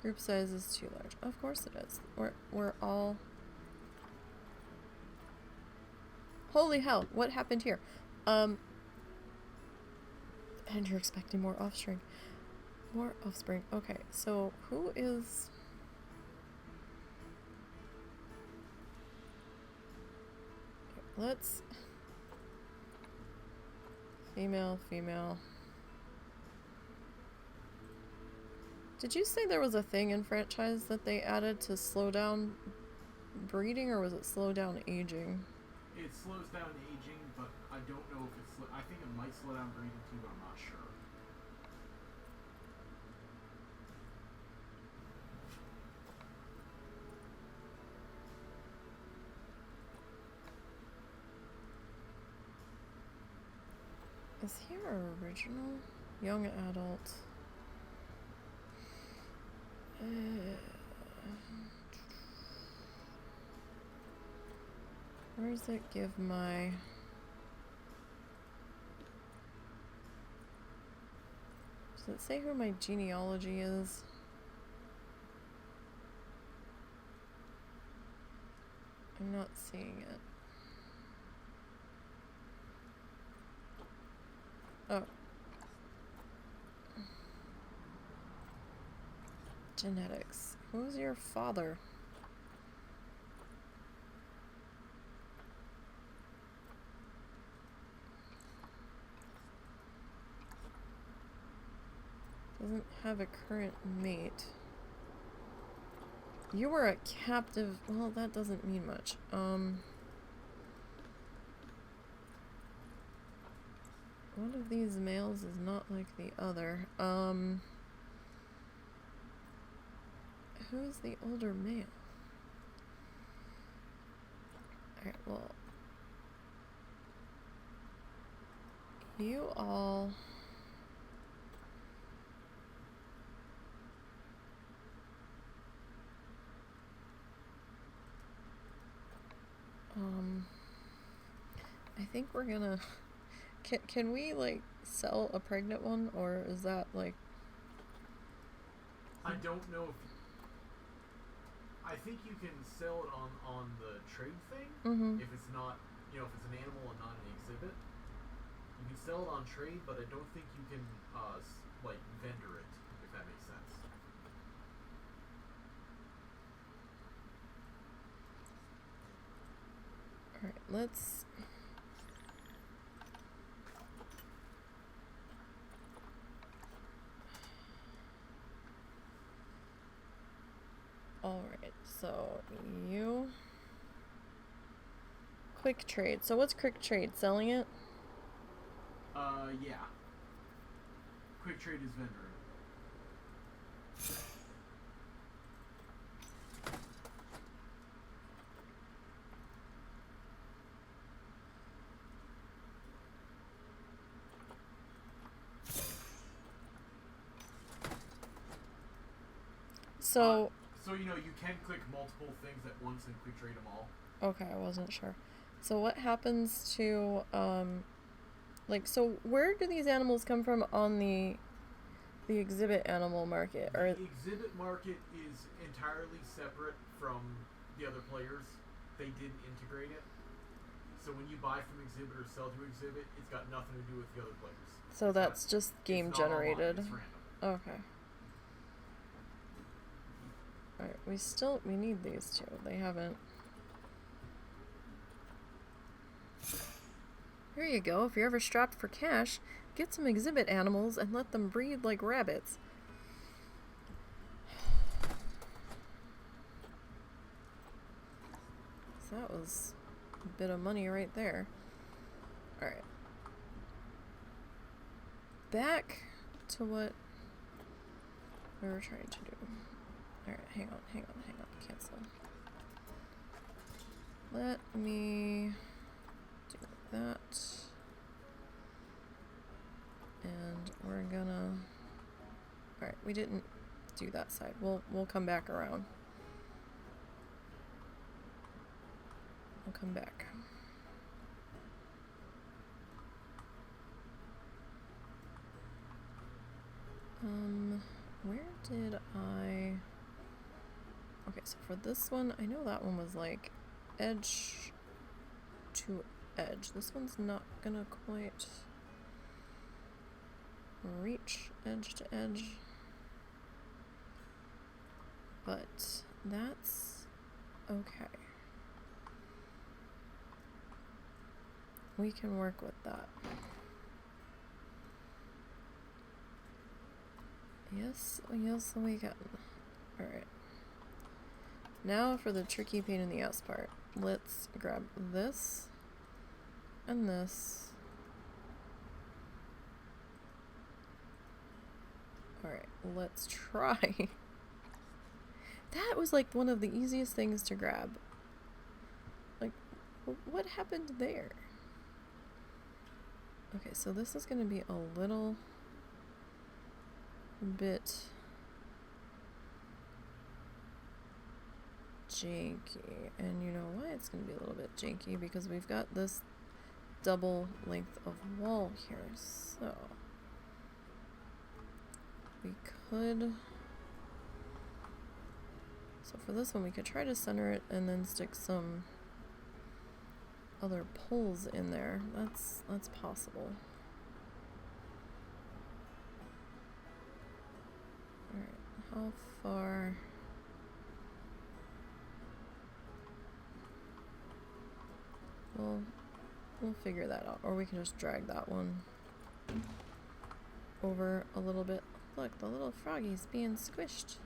Group size is too large. Of course it is. We're all... Holy hell, what happened here? And you're expecting more offspring. More offspring. Okay, so who is... Let's... Female, female. Did you say there was a thing in franchise that they added to slow down breeding, or was it slow down aging? It slows down aging, but I don't know if it's... I think it might slow down breeding too, but I'm not sure. Is here original? Young adult. Where does it give my... Does it say who my genealogy is? I'm not seeing it. Oh. Genetics. Who's your father? Doesn't have a current mate. You were a captive. Well, that doesn't mean much. One of these males is not like the other. Who's the older male? Alright, well. You all... I think we're gonna... Can we, like, sell a pregnant one, or is that, like... I don't know if... I think you can sell it on the trade thing, if it's not, you know, if it's an animal and not an exhibit. You can sell it on trade, but I don't think you can, like, vendor it, if that makes sense. Alright, let's... Alright, so you... Quick trade. So what's quick trade? Selling it? Yeah. Quick trade is vendor. So... So, you know, you can click multiple things at once and quick trade them all. Okay, I wasn't sure. So what happens to, like, so where do these animals come from on the exhibit animal market? Or The exhibit market is entirely separate from the other players. They didn't integrate it. So when you buy from exhibit or sell to exhibit, it's got nothing to do with the other players. so that's just game It's not online, generated. it's random. Okay. Alright, we need these two. They haven't. Here you go. If you're ever strapped for cash, get some exhibit animals and let them breed like rabbits. So that was a bit of money right there. Alright. Back to what we were trying to do. Alright, hang on. Cancel. Let me we didn't do that side. We'll come back around. We'll come back. Where did I... Okay, so for this one, I know that one was like edge to edge. This one's not gonna quite reach edge to edge. But that's okay. We can work with that. Yes, yes we can. Alright. Now for the tricky pain in the ass part. Let's grab this and this. Alright, let's try. That was like one of the easiest things to grab. Like, what happened there? Okay, so this is going to be a little bit janky. And you know why it's going to be a little bit janky? Because we've got this double length of wall here. So we could... So for this one, we could try to center it and then stick some other poles in there. That's possible. Alright, how far... We'll figure that out. Or we can just drag that one over a little bit. Look, the little froggy's being squished.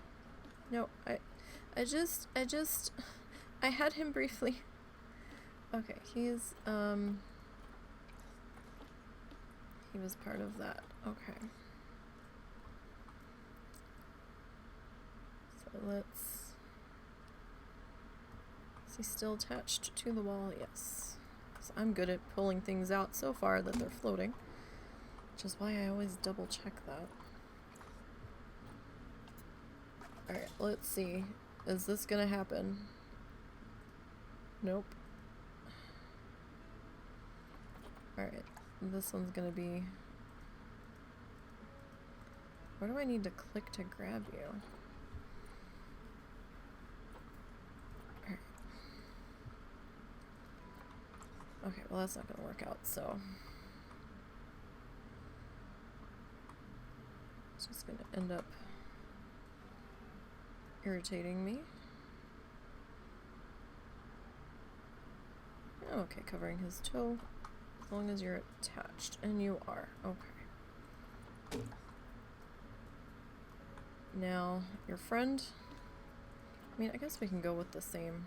No, I had him briefly. Okay, he was part of that. Okay. So let's... Is he still attached to the wall? Yes. So I'm good at pulling things out so far that they're floating. Which is why I always double check that. Alright, let's see. Is this gonna happen? Nope. Alright, this one's gonna be... Where do I need to click to grab you? Alright. Okay, well that's not gonna work out, so... It's just gonna end up irritating me. Okay, covering his toe. As long as you're attached. And you are. Okay. Now, your friend. I mean, I guess we can go with the same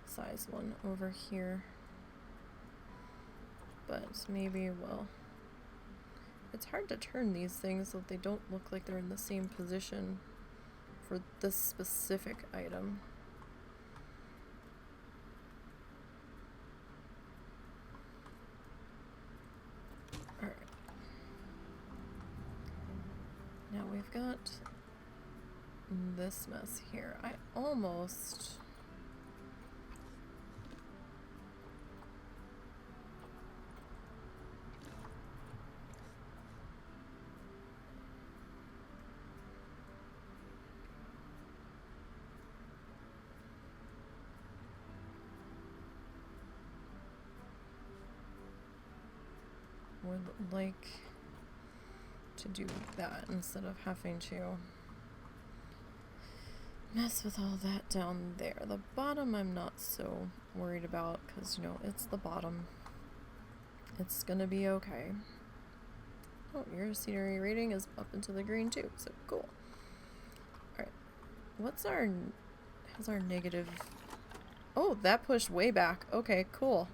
size one over here. But maybe, well... It's hard to turn these things so that they don't look like they're in the same position for this specific item. Alright. Now we've got this mess here. I almost... would like to do that instead of having to mess with all that down there. The bottom I'm not so worried about because, you know, it's the bottom. It's gonna be okay. Oh, your scenery rating is up into the green too, so cool. Alright, what's our... How's our negative... Oh, that pushed way back. Okay, cool.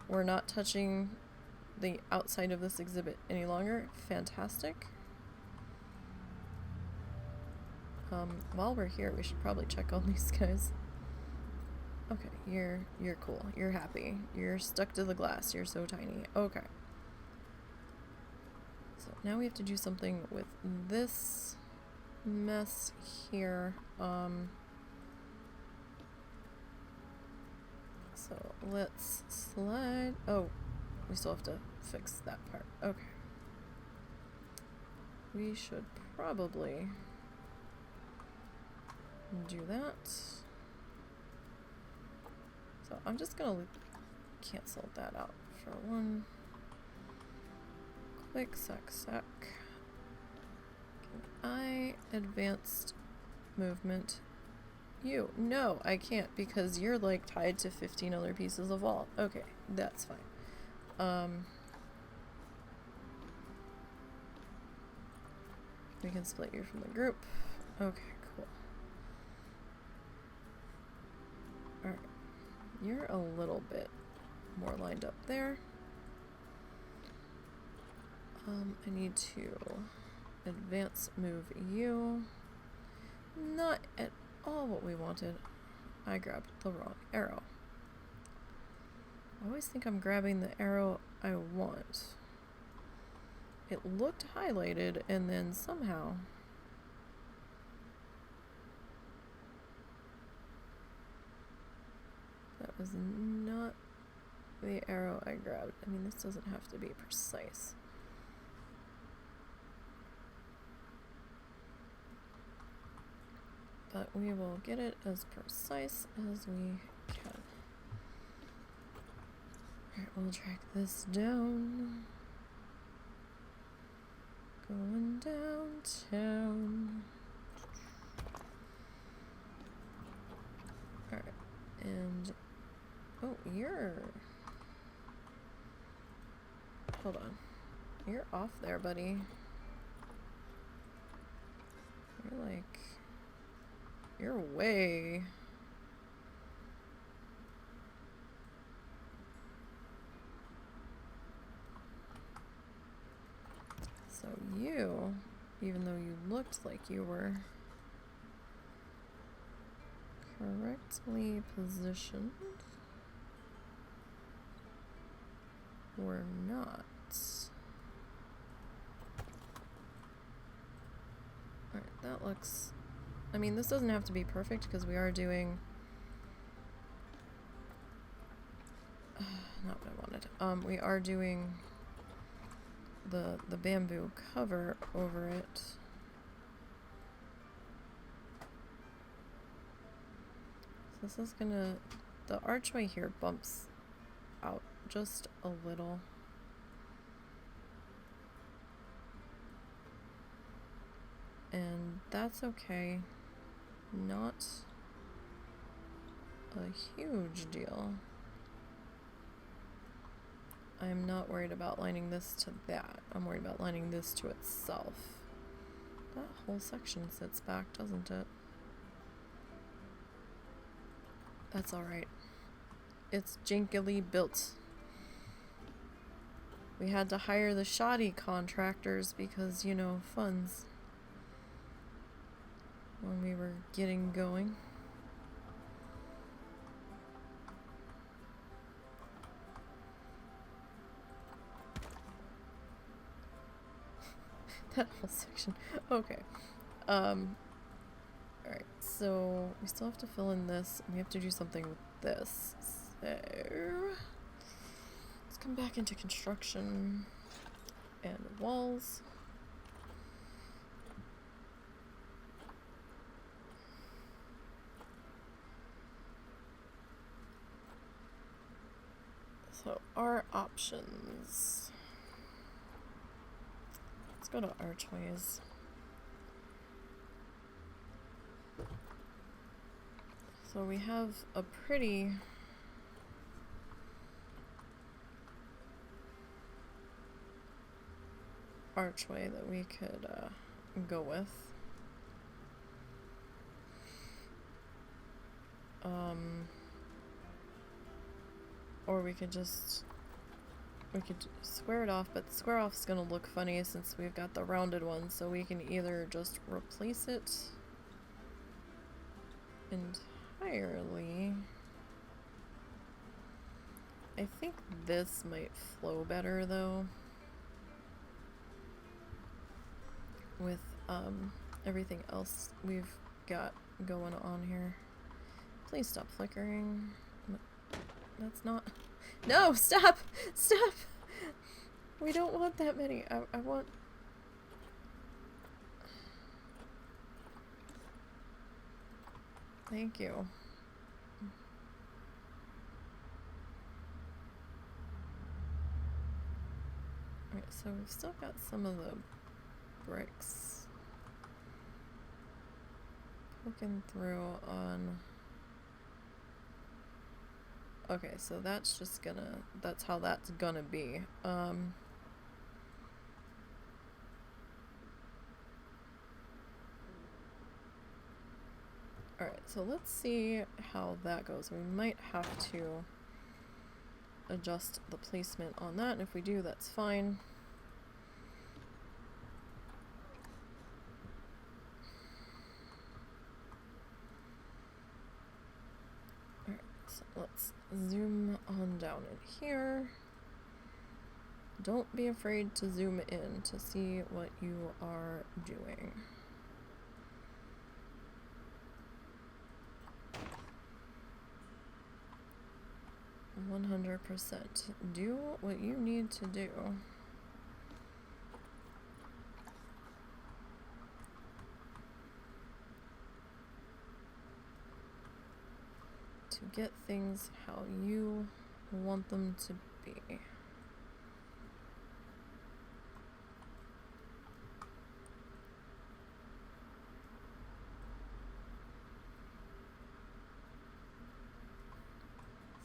We're not touching the outside of this exhibit any longer. Fantastic. While we're here, we should probably check on these guys. Okay, you're cool. You're happy. You're stuck to the glass. You're so tiny. Okay. So now we have to do something with this mess here. So let's slide. Oh, we still have to fix that part. Okay. We should probably do that. So I'm just gonna cancel that out for one quick sec. Can I advanced movement you? No, I can't because you're like tied to 15 other pieces of wall. Okay, that's fine. We can split you from the group. Okay, cool. Alright. You're a little bit more lined up there. I need to advance move you. Not at all what we wanted. I grabbed the wrong arrow. I always think I'm grabbing the arrow I want. It looked highlighted and then somehow that was not the arrow I grabbed. I mean, this doesn't have to be precise. But we will get it as precise as we can. Alright, we'll track this down. Going downtown. Alright, and oh, hold on. You're off there, buddy. You're way. So you, even though you looked like you were correctly positioned, were not. Alright, that looks... I mean, this doesn't have to be perfect because we are doing... not what I wanted. We are doing the bamboo cover over it. So this is gonna... The archway here bumps out just a little. And that's okay. Not a huge deal. I'm not worried about lining this to that. I'm worried about lining this to itself. That whole section sits back, doesn't it? That's alright. It's jinkily built. We had to hire the shoddy contractors because, you know, funds. When we were getting going. That whole section. Okay. Alright, so we still have to fill in this. We have to do something with this. So let's come back into construction and walls. So our options. Let's go to archways. So we have a pretty archway that we could go with. Or we could square it off, but the square off is gonna look funny since we've got the rounded one, so we can either just replace it entirely. I think this might flow better though. with everything else we've got going on here. Please stop flickering. That's not... No! Stop! Stop! We don't want that many. I want... Thank you. Alright, so we've still got some of the bricks poking through on... Okay, so that's just gonna... That's how that's gonna be. Alright, so let's see how that goes. We might have to adjust the placement on that, and if we do, that's fine. Alright, so let's zoom on down in here. Don't be afraid to zoom in to see what you are doing. 100%. Do what you need to do. To get things how you want them to be.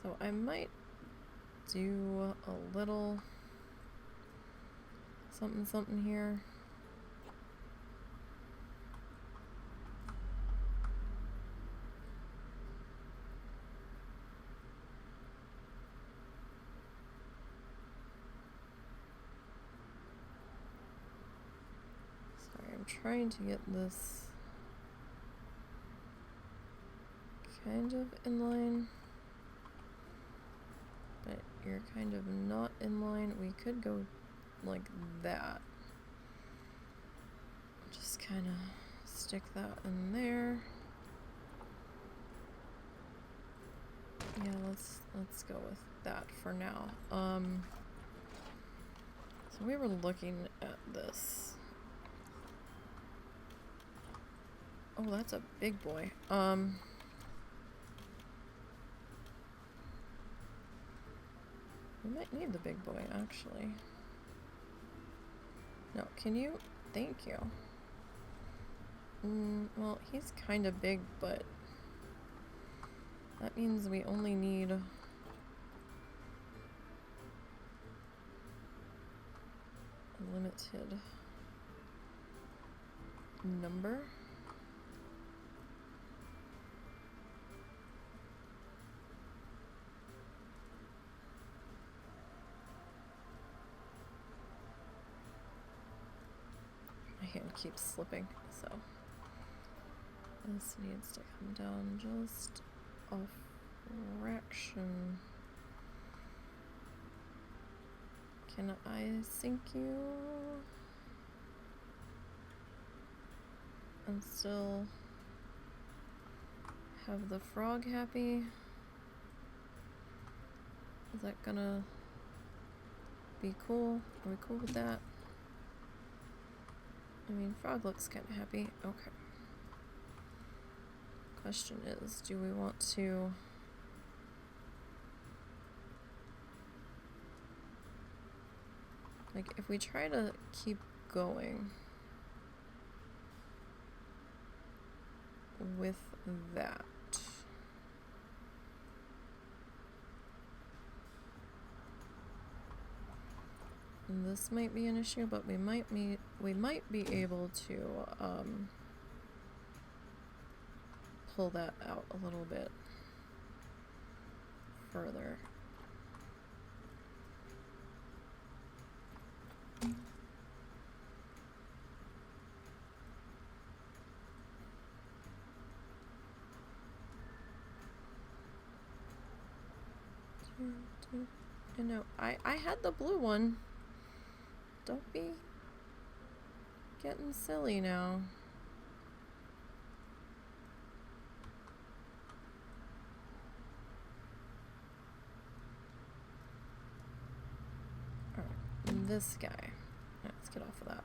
So I might do a little something here. Sorry, I'm trying to get this kind of in line. But you're kind of not in line. We could go like that. Just kind of stick that in there. Yeah, let's go with that for now. So we were looking at this. Oh, that's a big boy. We might need the big boy, actually. No, can you? Thank you. Well, he's kind of big, but that means we only need a limited number. Hand keeps slipping, so this needs to come down just a fraction. Can I sync you and still have the frog happy? Is that gonna be cool? Are we cool with that? I mean, frog looks kind of happy. Okay. Question is, do we want to... Like, if we try to keep going with that... This might be an issue, but we might be able to pull that out a little bit further. No, I had the blue one. Don't be getting silly now. Alright, this guy. Let's get off of that.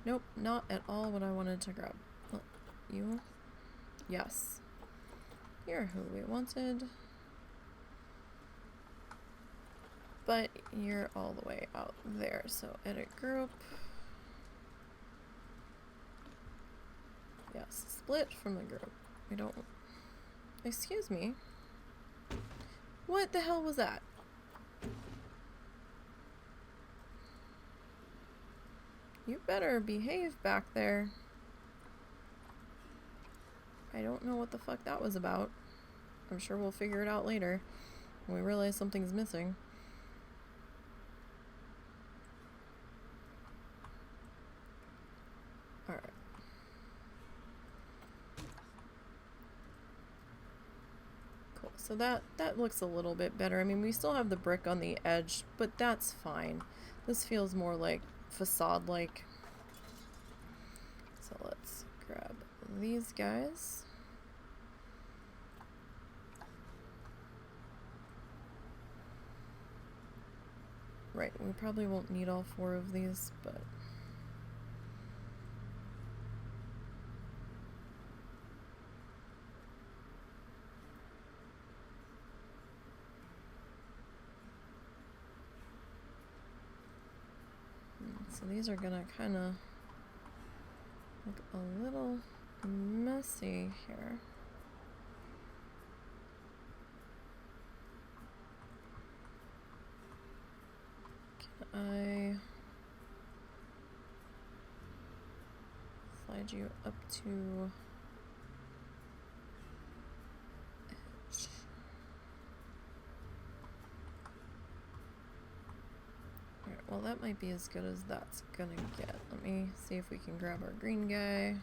Nope, not at all what I wanted to grab. Oh, you? Yes. You're who we wanted. But you're all the way out there, so edit group. Yes, split from the group. We don't... Excuse me. What the hell was that? You better behave back there. I don't know what the fuck that was about. I'm sure we'll figure it out later when we realize something's missing. Alright. Cool. So that looks a little bit better. I mean, we still have the brick on the edge, but that's fine. This feels more like facade-like. So let's grab these guys. Right, we probably won't need all 4 of these, but... So these are gonna kind of look a little messy here. Can I slide you up to edge? Alright, well that might be as good as that's gonna get. Let me see if we can grab our green guy.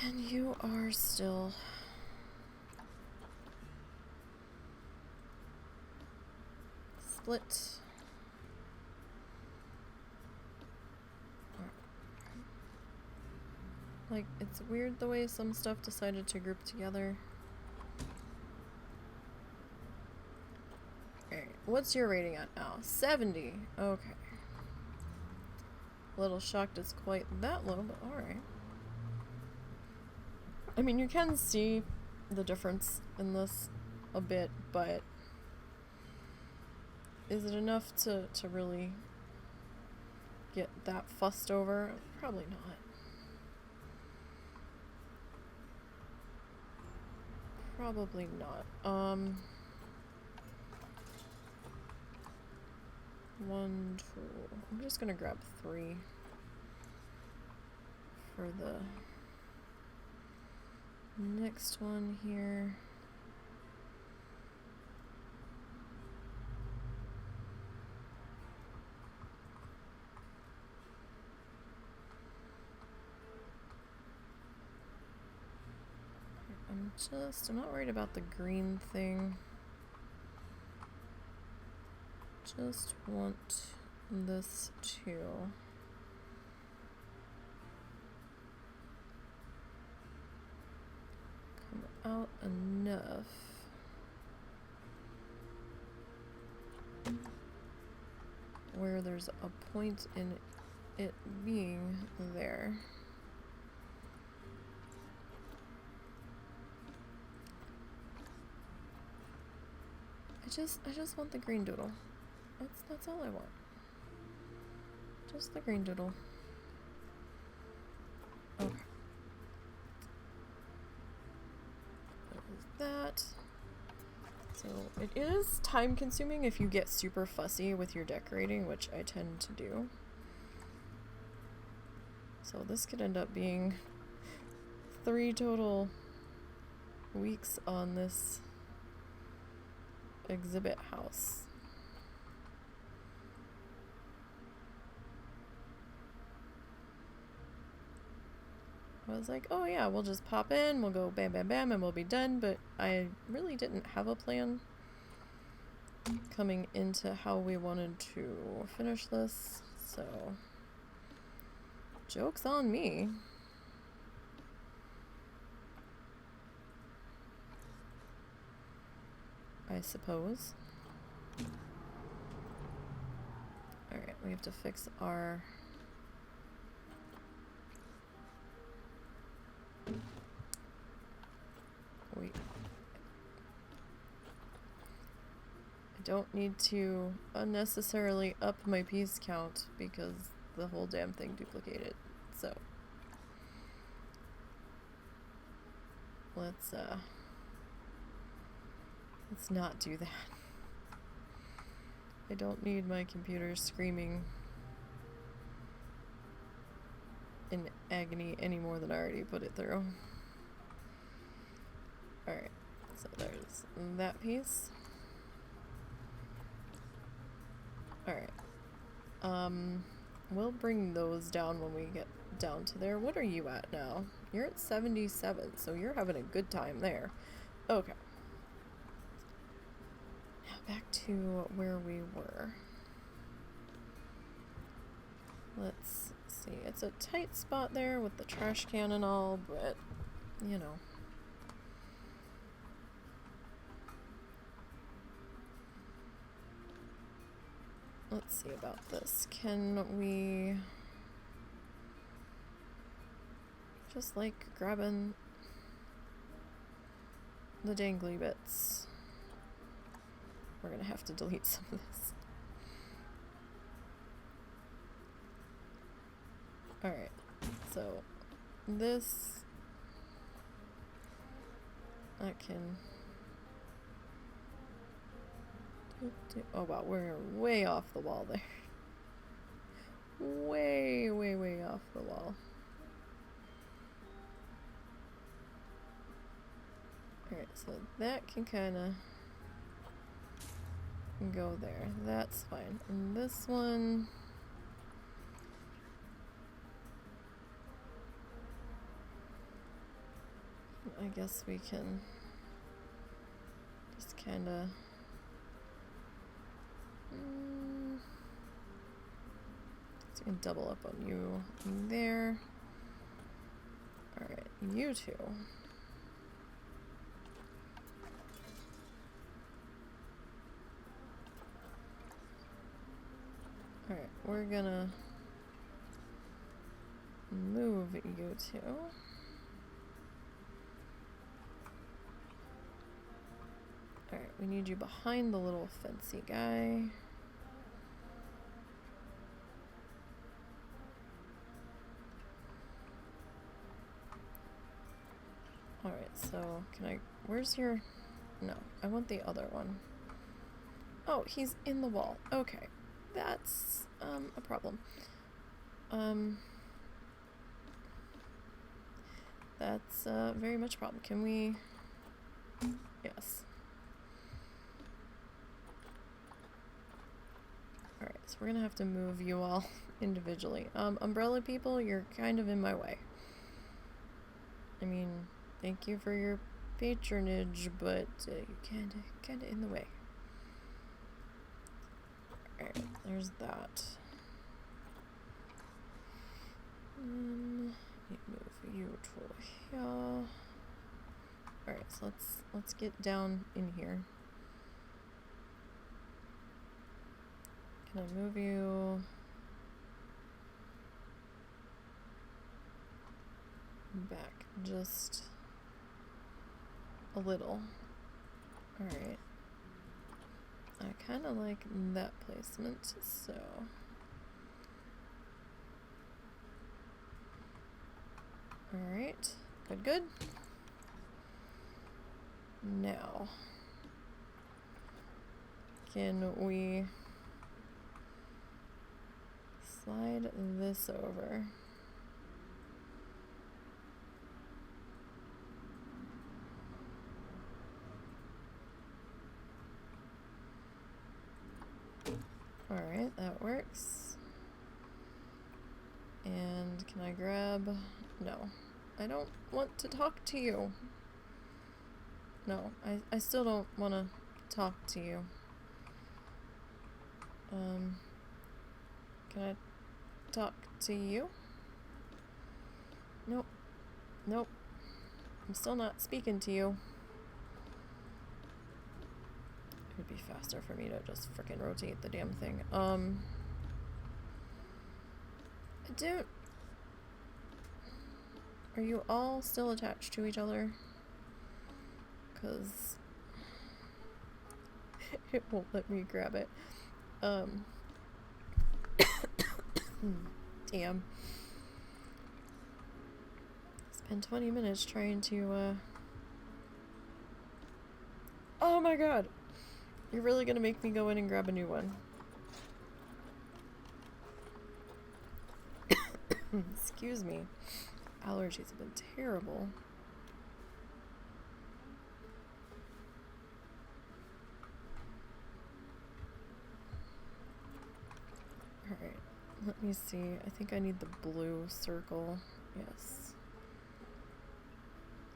And you are still... split. Like, it's weird the way some stuff decided to group together. Alright, what's your rating at now? 70. Okay. A little shocked it's quite that low, but alright. I mean, you can see the difference in this a bit, but is it enough to really get that fussed over? Probably not. Probably not. 1, 2. I'm just gonna grab 3 for the next one here. I'm not worried about the green thing. Just want this to come out enough where there's a point in it being there. I just want the green doodle. That's all I want. Just the green doodle. Okay. That. So it is time consuming if you get super fussy with your decorating, which I tend to do. So this could end up being 3 total weeks on this exhibit house. I was like, oh yeah, we'll just pop in, we'll go bam bam bam and we'll be done, but I really didn't have a plan. coming into how we wanted to finish this, so joke's on me. I suppose. Alright, we have to fix our... Wait. I don't need to unnecessarily up my piece count because the whole damn thing duplicated. So let's not do that. I don't need my computer screaming in agony any more than I already put it through. Alright, so there's that piece. Alright. We'll bring those down when we get down to there. What are you at now? You're at 77, so you're having a good time there. Okay. Now back to where we were. Let's see. It's a tight spot there with the trash can and all, but, you know. Let's see about this. Can we just like grabbing the dangly bits? We're gonna have to delete some of this. Alright, so this I can... Oh wow, we're way off the wall there. Way, way, way off the wall. Alright, so that can kind of go there. That's fine. And this one... I guess we can just kind of... So we can double up on you there. Alright, you two. Alright, we're gonna move you two. Alright, we need you behind the little fancy guy. Alright, so can I... Where's your... No, I want the other one. Oh, he's in the wall. Okay. That's, a problem. That's, very much a problem. Can we... Yes. Alright, so we're gonna have to move you all individually. Umbrella people, you're kind of in my way. I mean, thank you for your patronage, but you're kinda in the way. Alright, there's that. Move you to here. Alright, so let's get down in here. Can I move you back just a little? Alright. I kind of like that placement, so... Alright, good. Now, can we slide this over? Alright, that works. And can I grab... No. I don't want to talk to you. No, I still don't want to talk to you. Can I talk to you? Nope. Nope. I'm still not speaking to you. It would be faster for me to just frickin' rotate the damn thing. I don't... Are you all still attached to each other? 'Cause it won't let me grab it. Damn. Spend 20 minutes trying to, Oh my god! You're really gonna make me go in and grab a new one. Excuse me. Allergies have been terrible. Alright, let me see. I think I need the blue circle. Yes.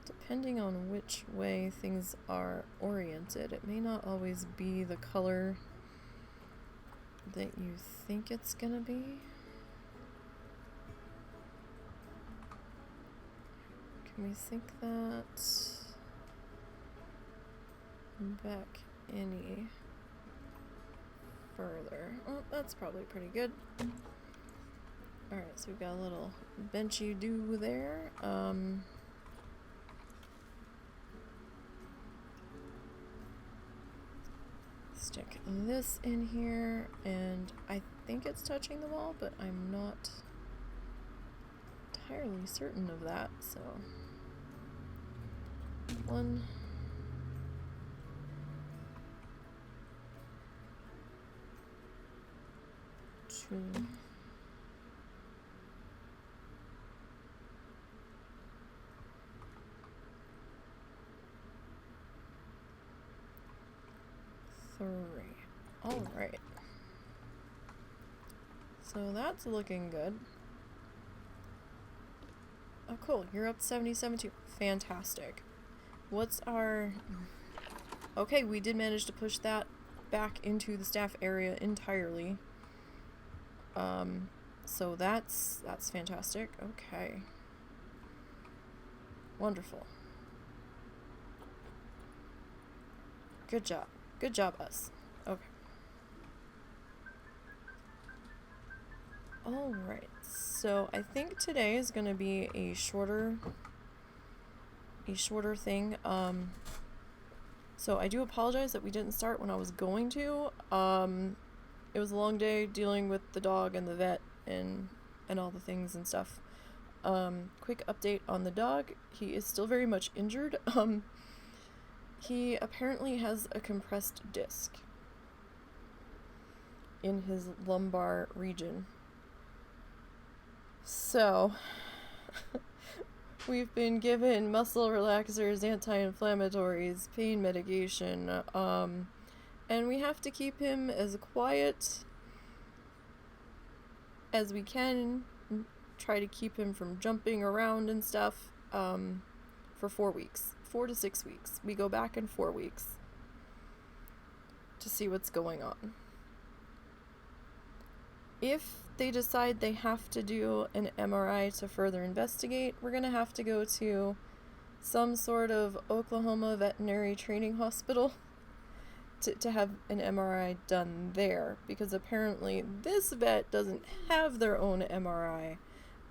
Depending on which way things are oriented, it may not always be the color that you think it's gonna be. Can we think that back any further? Oh, that's probably pretty good. Alright, so we've got a little benchy do there. Stick this in here, and I think it's touching the wall, but I'm not entirely certain of that, so 1, 2, 3. Alright. So that's looking good. Oh cool, you're up 77 too. Fantastic. What's our... Okay, we did manage to push that back into the staff area entirely. So that's fantastic. Okay. Wonderful. Good job. Good job, us. Okay. Alright, so I think today is gonna be a shorter thing. So I do apologize that we didn't start when I was going to. It was a long day dealing with the dog and the vet and all the things and stuff. Quick update on the dog. He is still very much injured. He apparently has a compressed disc in his lumbar region. So, we've been given muscle relaxers, anti-inflammatories, pain medication, and we have to keep him as quiet as we can, try to keep him from jumping around and stuff, for 4 weeks. 4 to 6 weeks. We go back in 4 weeks to see what's going on. If they decide they have to do an MRI to further investigate, we're going to have to go to some sort of Oklahoma veterinary training hospital to have an MRI done there, because apparently this vet doesn't have their own MRI.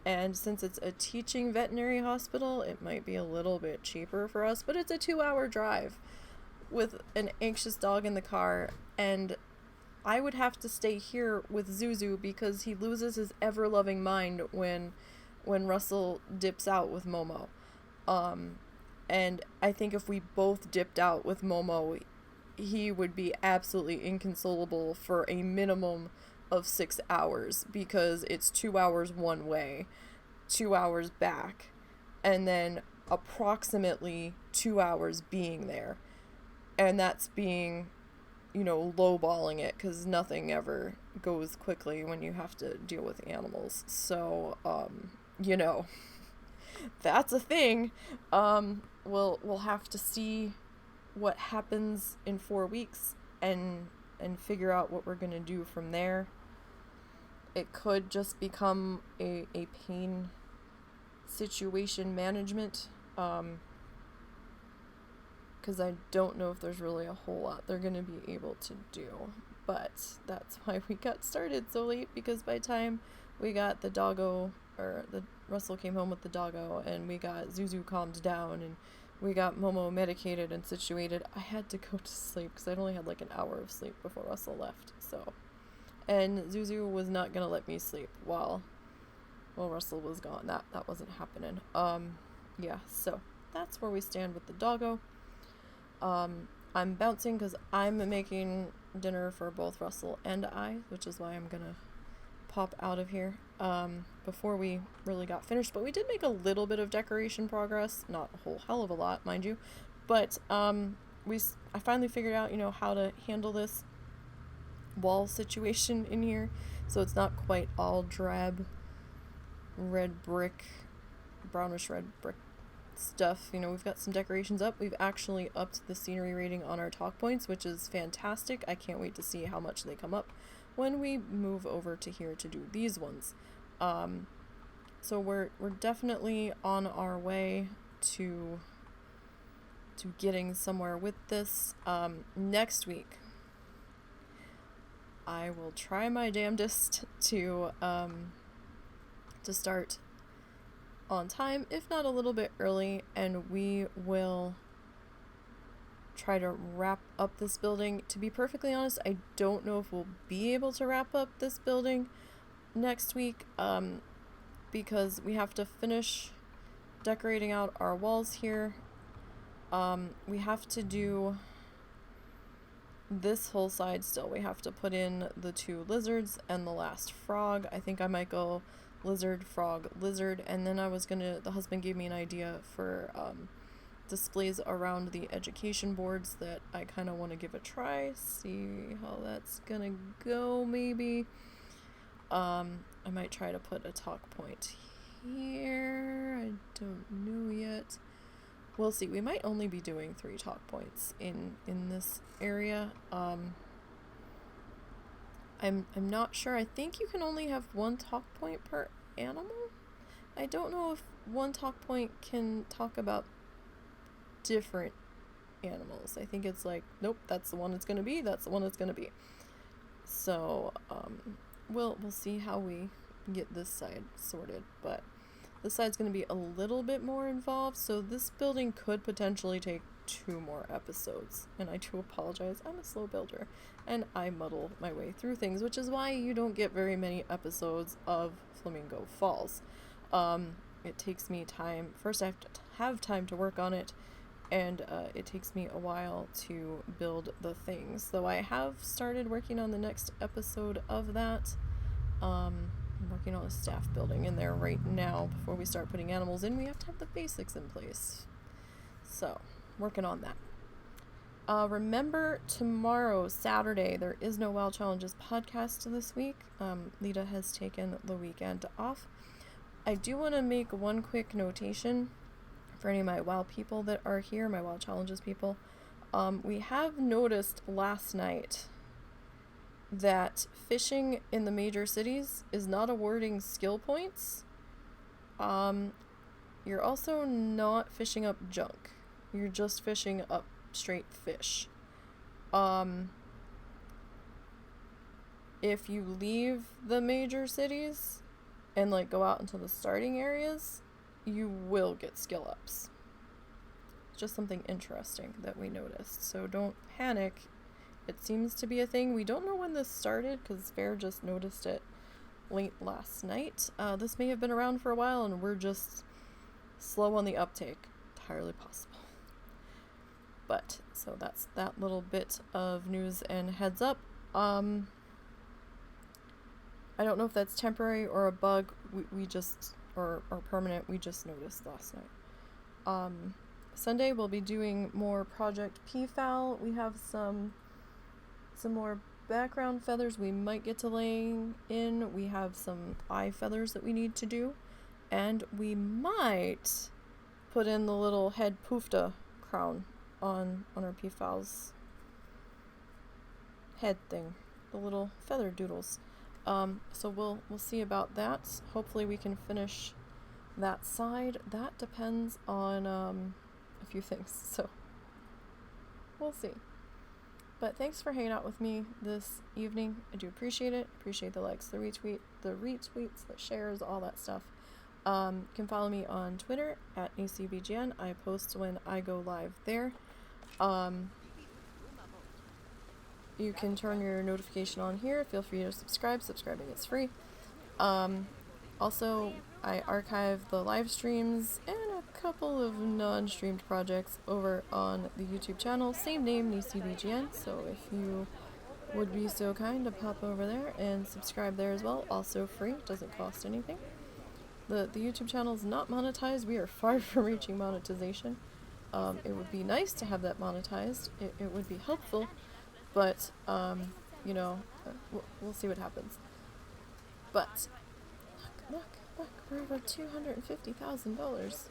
And since it's a teaching veterinary hospital, it might be a little bit cheaper for us, but it's a 2-hour drive with an anxious dog in the car, and I would have to stay here with Zuzu because he loses his ever-loving mind when Russell dips out with Momo. And I think if we both dipped out with Momo, he would be absolutely inconsolable for a minimum of 6 hours, because it's 2 hours one way, 2 hours back, and then approximately 2 hours being there. And that's being, lowballing it, because nothing ever goes quickly when you have to deal with animals. So, that's a thing. We'll have to see what happens in 4 weeks and and figure out what we're going to do from there. It could just become a pain situation management, because I don't know if there's really a whole lot they're going to be able to do. But that's why we got started so late, because by the time we got the doggo, or the Russell came home with the doggo, and we got Zuzu calmed down, and we got Momo medicated and situated, I had to go to sleep, because I'd only had like an hour of sleep before Russell left, so. And Zuzu was not going to let me sleep while Russell was gone. That wasn't happening. Yeah, so that's where we stand with the doggo. I'm bouncing because I'm making dinner for both Russell and I, which is why I'm gonna pop out of here before we really got finished. But we did make a little bit of decoration progress, not a whole hell of a lot, mind you. But I finally figured out, how to handle this wall situation in here, so it's not quite all drab red brick, brownish red brick stuff. We've got some decorations up. We've actually upped the scenery rating on our talk points, which is fantastic. I can't wait to see how much they come up when we move over to here to do these ones. So we're definitely on our way to getting somewhere with this. Next week I will try my damnedest to start on time, if not a little bit early, and we will try to wrap up this building. To be perfectly honest, I don't know if we'll be able to wrap up this building next week, because we have to finish decorating out our walls here. We have to do this whole side still. We have to put in the 2 lizards and the last frog. I think I might go lizard, frog, lizard, and then the husband gave me an idea for displays around the education boards that I kind of want to give a try, see how that's gonna go. Maybe I might try to put a talk point here. I don't know yet. We'll see. We might only be doing 3 talk points in this area. I'm not sure. I think you can only have 1 talk point per animal. I don't know if 1 talk point can talk about different animals. I think it's like, nope, that's the one it's gonna be, that's the one it's gonna be. So, we'll see how we get this side sorted, but this side's gonna be a little bit more involved, so this building could potentially take 2 more episodes, and I do apologize. I'm a slow builder, and I muddle my way through things, which is why you don't get very many episodes of Flamingo Falls. It takes me time. First, I have to have time to work on it, and it takes me a while to build the things. Though I have started working on the next episode of that. I'm working on a staff building in there right now. Before we start putting animals in, we have to have the basics in place. So, working on that. Remember, tomorrow, Saturday, there is no WoW Challenges podcast this week. Lita has taken the weekend off. I do want to make one quick notation for any of my WoW people that are here, my WoW Challenges people. We have noticed last night that fishing in the major cities is not awarding skill points. You're also not fishing up junk. You're just fishing up straight fish. If you leave the major cities and go out into the starting areas, you will get skill ups. It's just something interesting that we noticed, so don't panic. It seems to be a thing. We don't know when this started because Fair just noticed it late last night. This may have been around for a while and we're just slow on the uptake. Entirely possible. But, so that's that little bit of news and heads up. I don't know if that's temporary or a bug. We just, or permanent, we just noticed last night. Sunday we'll be doing more Project PFAL. We have some more background feathers we might get to laying in. We have some eye feathers that we need to do. And we might put in the little head poofta crown on our PFAL's head thing, the little feather doodles. So we'll see about that. Hopefully we can finish that side. That depends on a few things, so we'll see. But thanks for hanging out with me this evening. I do appreciate it. Appreciate the likes, the retweets, the shares, all that stuff. You can follow me on Twitter at NiseyBGN. I post when I go live there. You can turn your notification on here. Feel free to subscribe. Subscribing is free. Also, I archive the live streams and a couple of non-streamed projects over on the YouTube channel. Same name, NiseyBGN. So if you would be so kind to pop over there and subscribe there as well. Also free. Doesn't cost anything. The YouTube channel is not monetized. We are far from reaching monetization. It would be nice to have that monetized. It would be helpful. But, you know, we'll see what happens. But, look, we're over $250,000.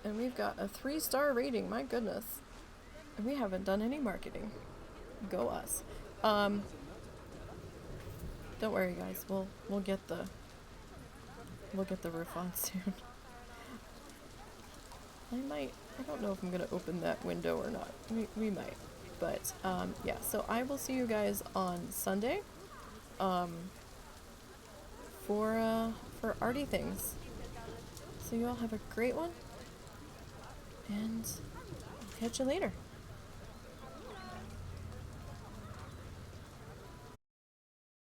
And we've got a 3-star rating, my goodness. And we haven't done any marketing. Go us. Don't worry, guys. We'll get the roof on soon. I don't know if I'm gonna open that window or not. We might. But, yeah, so I will see you guys on Sunday, for arty things. So you all have a great one, and I'll catch you later.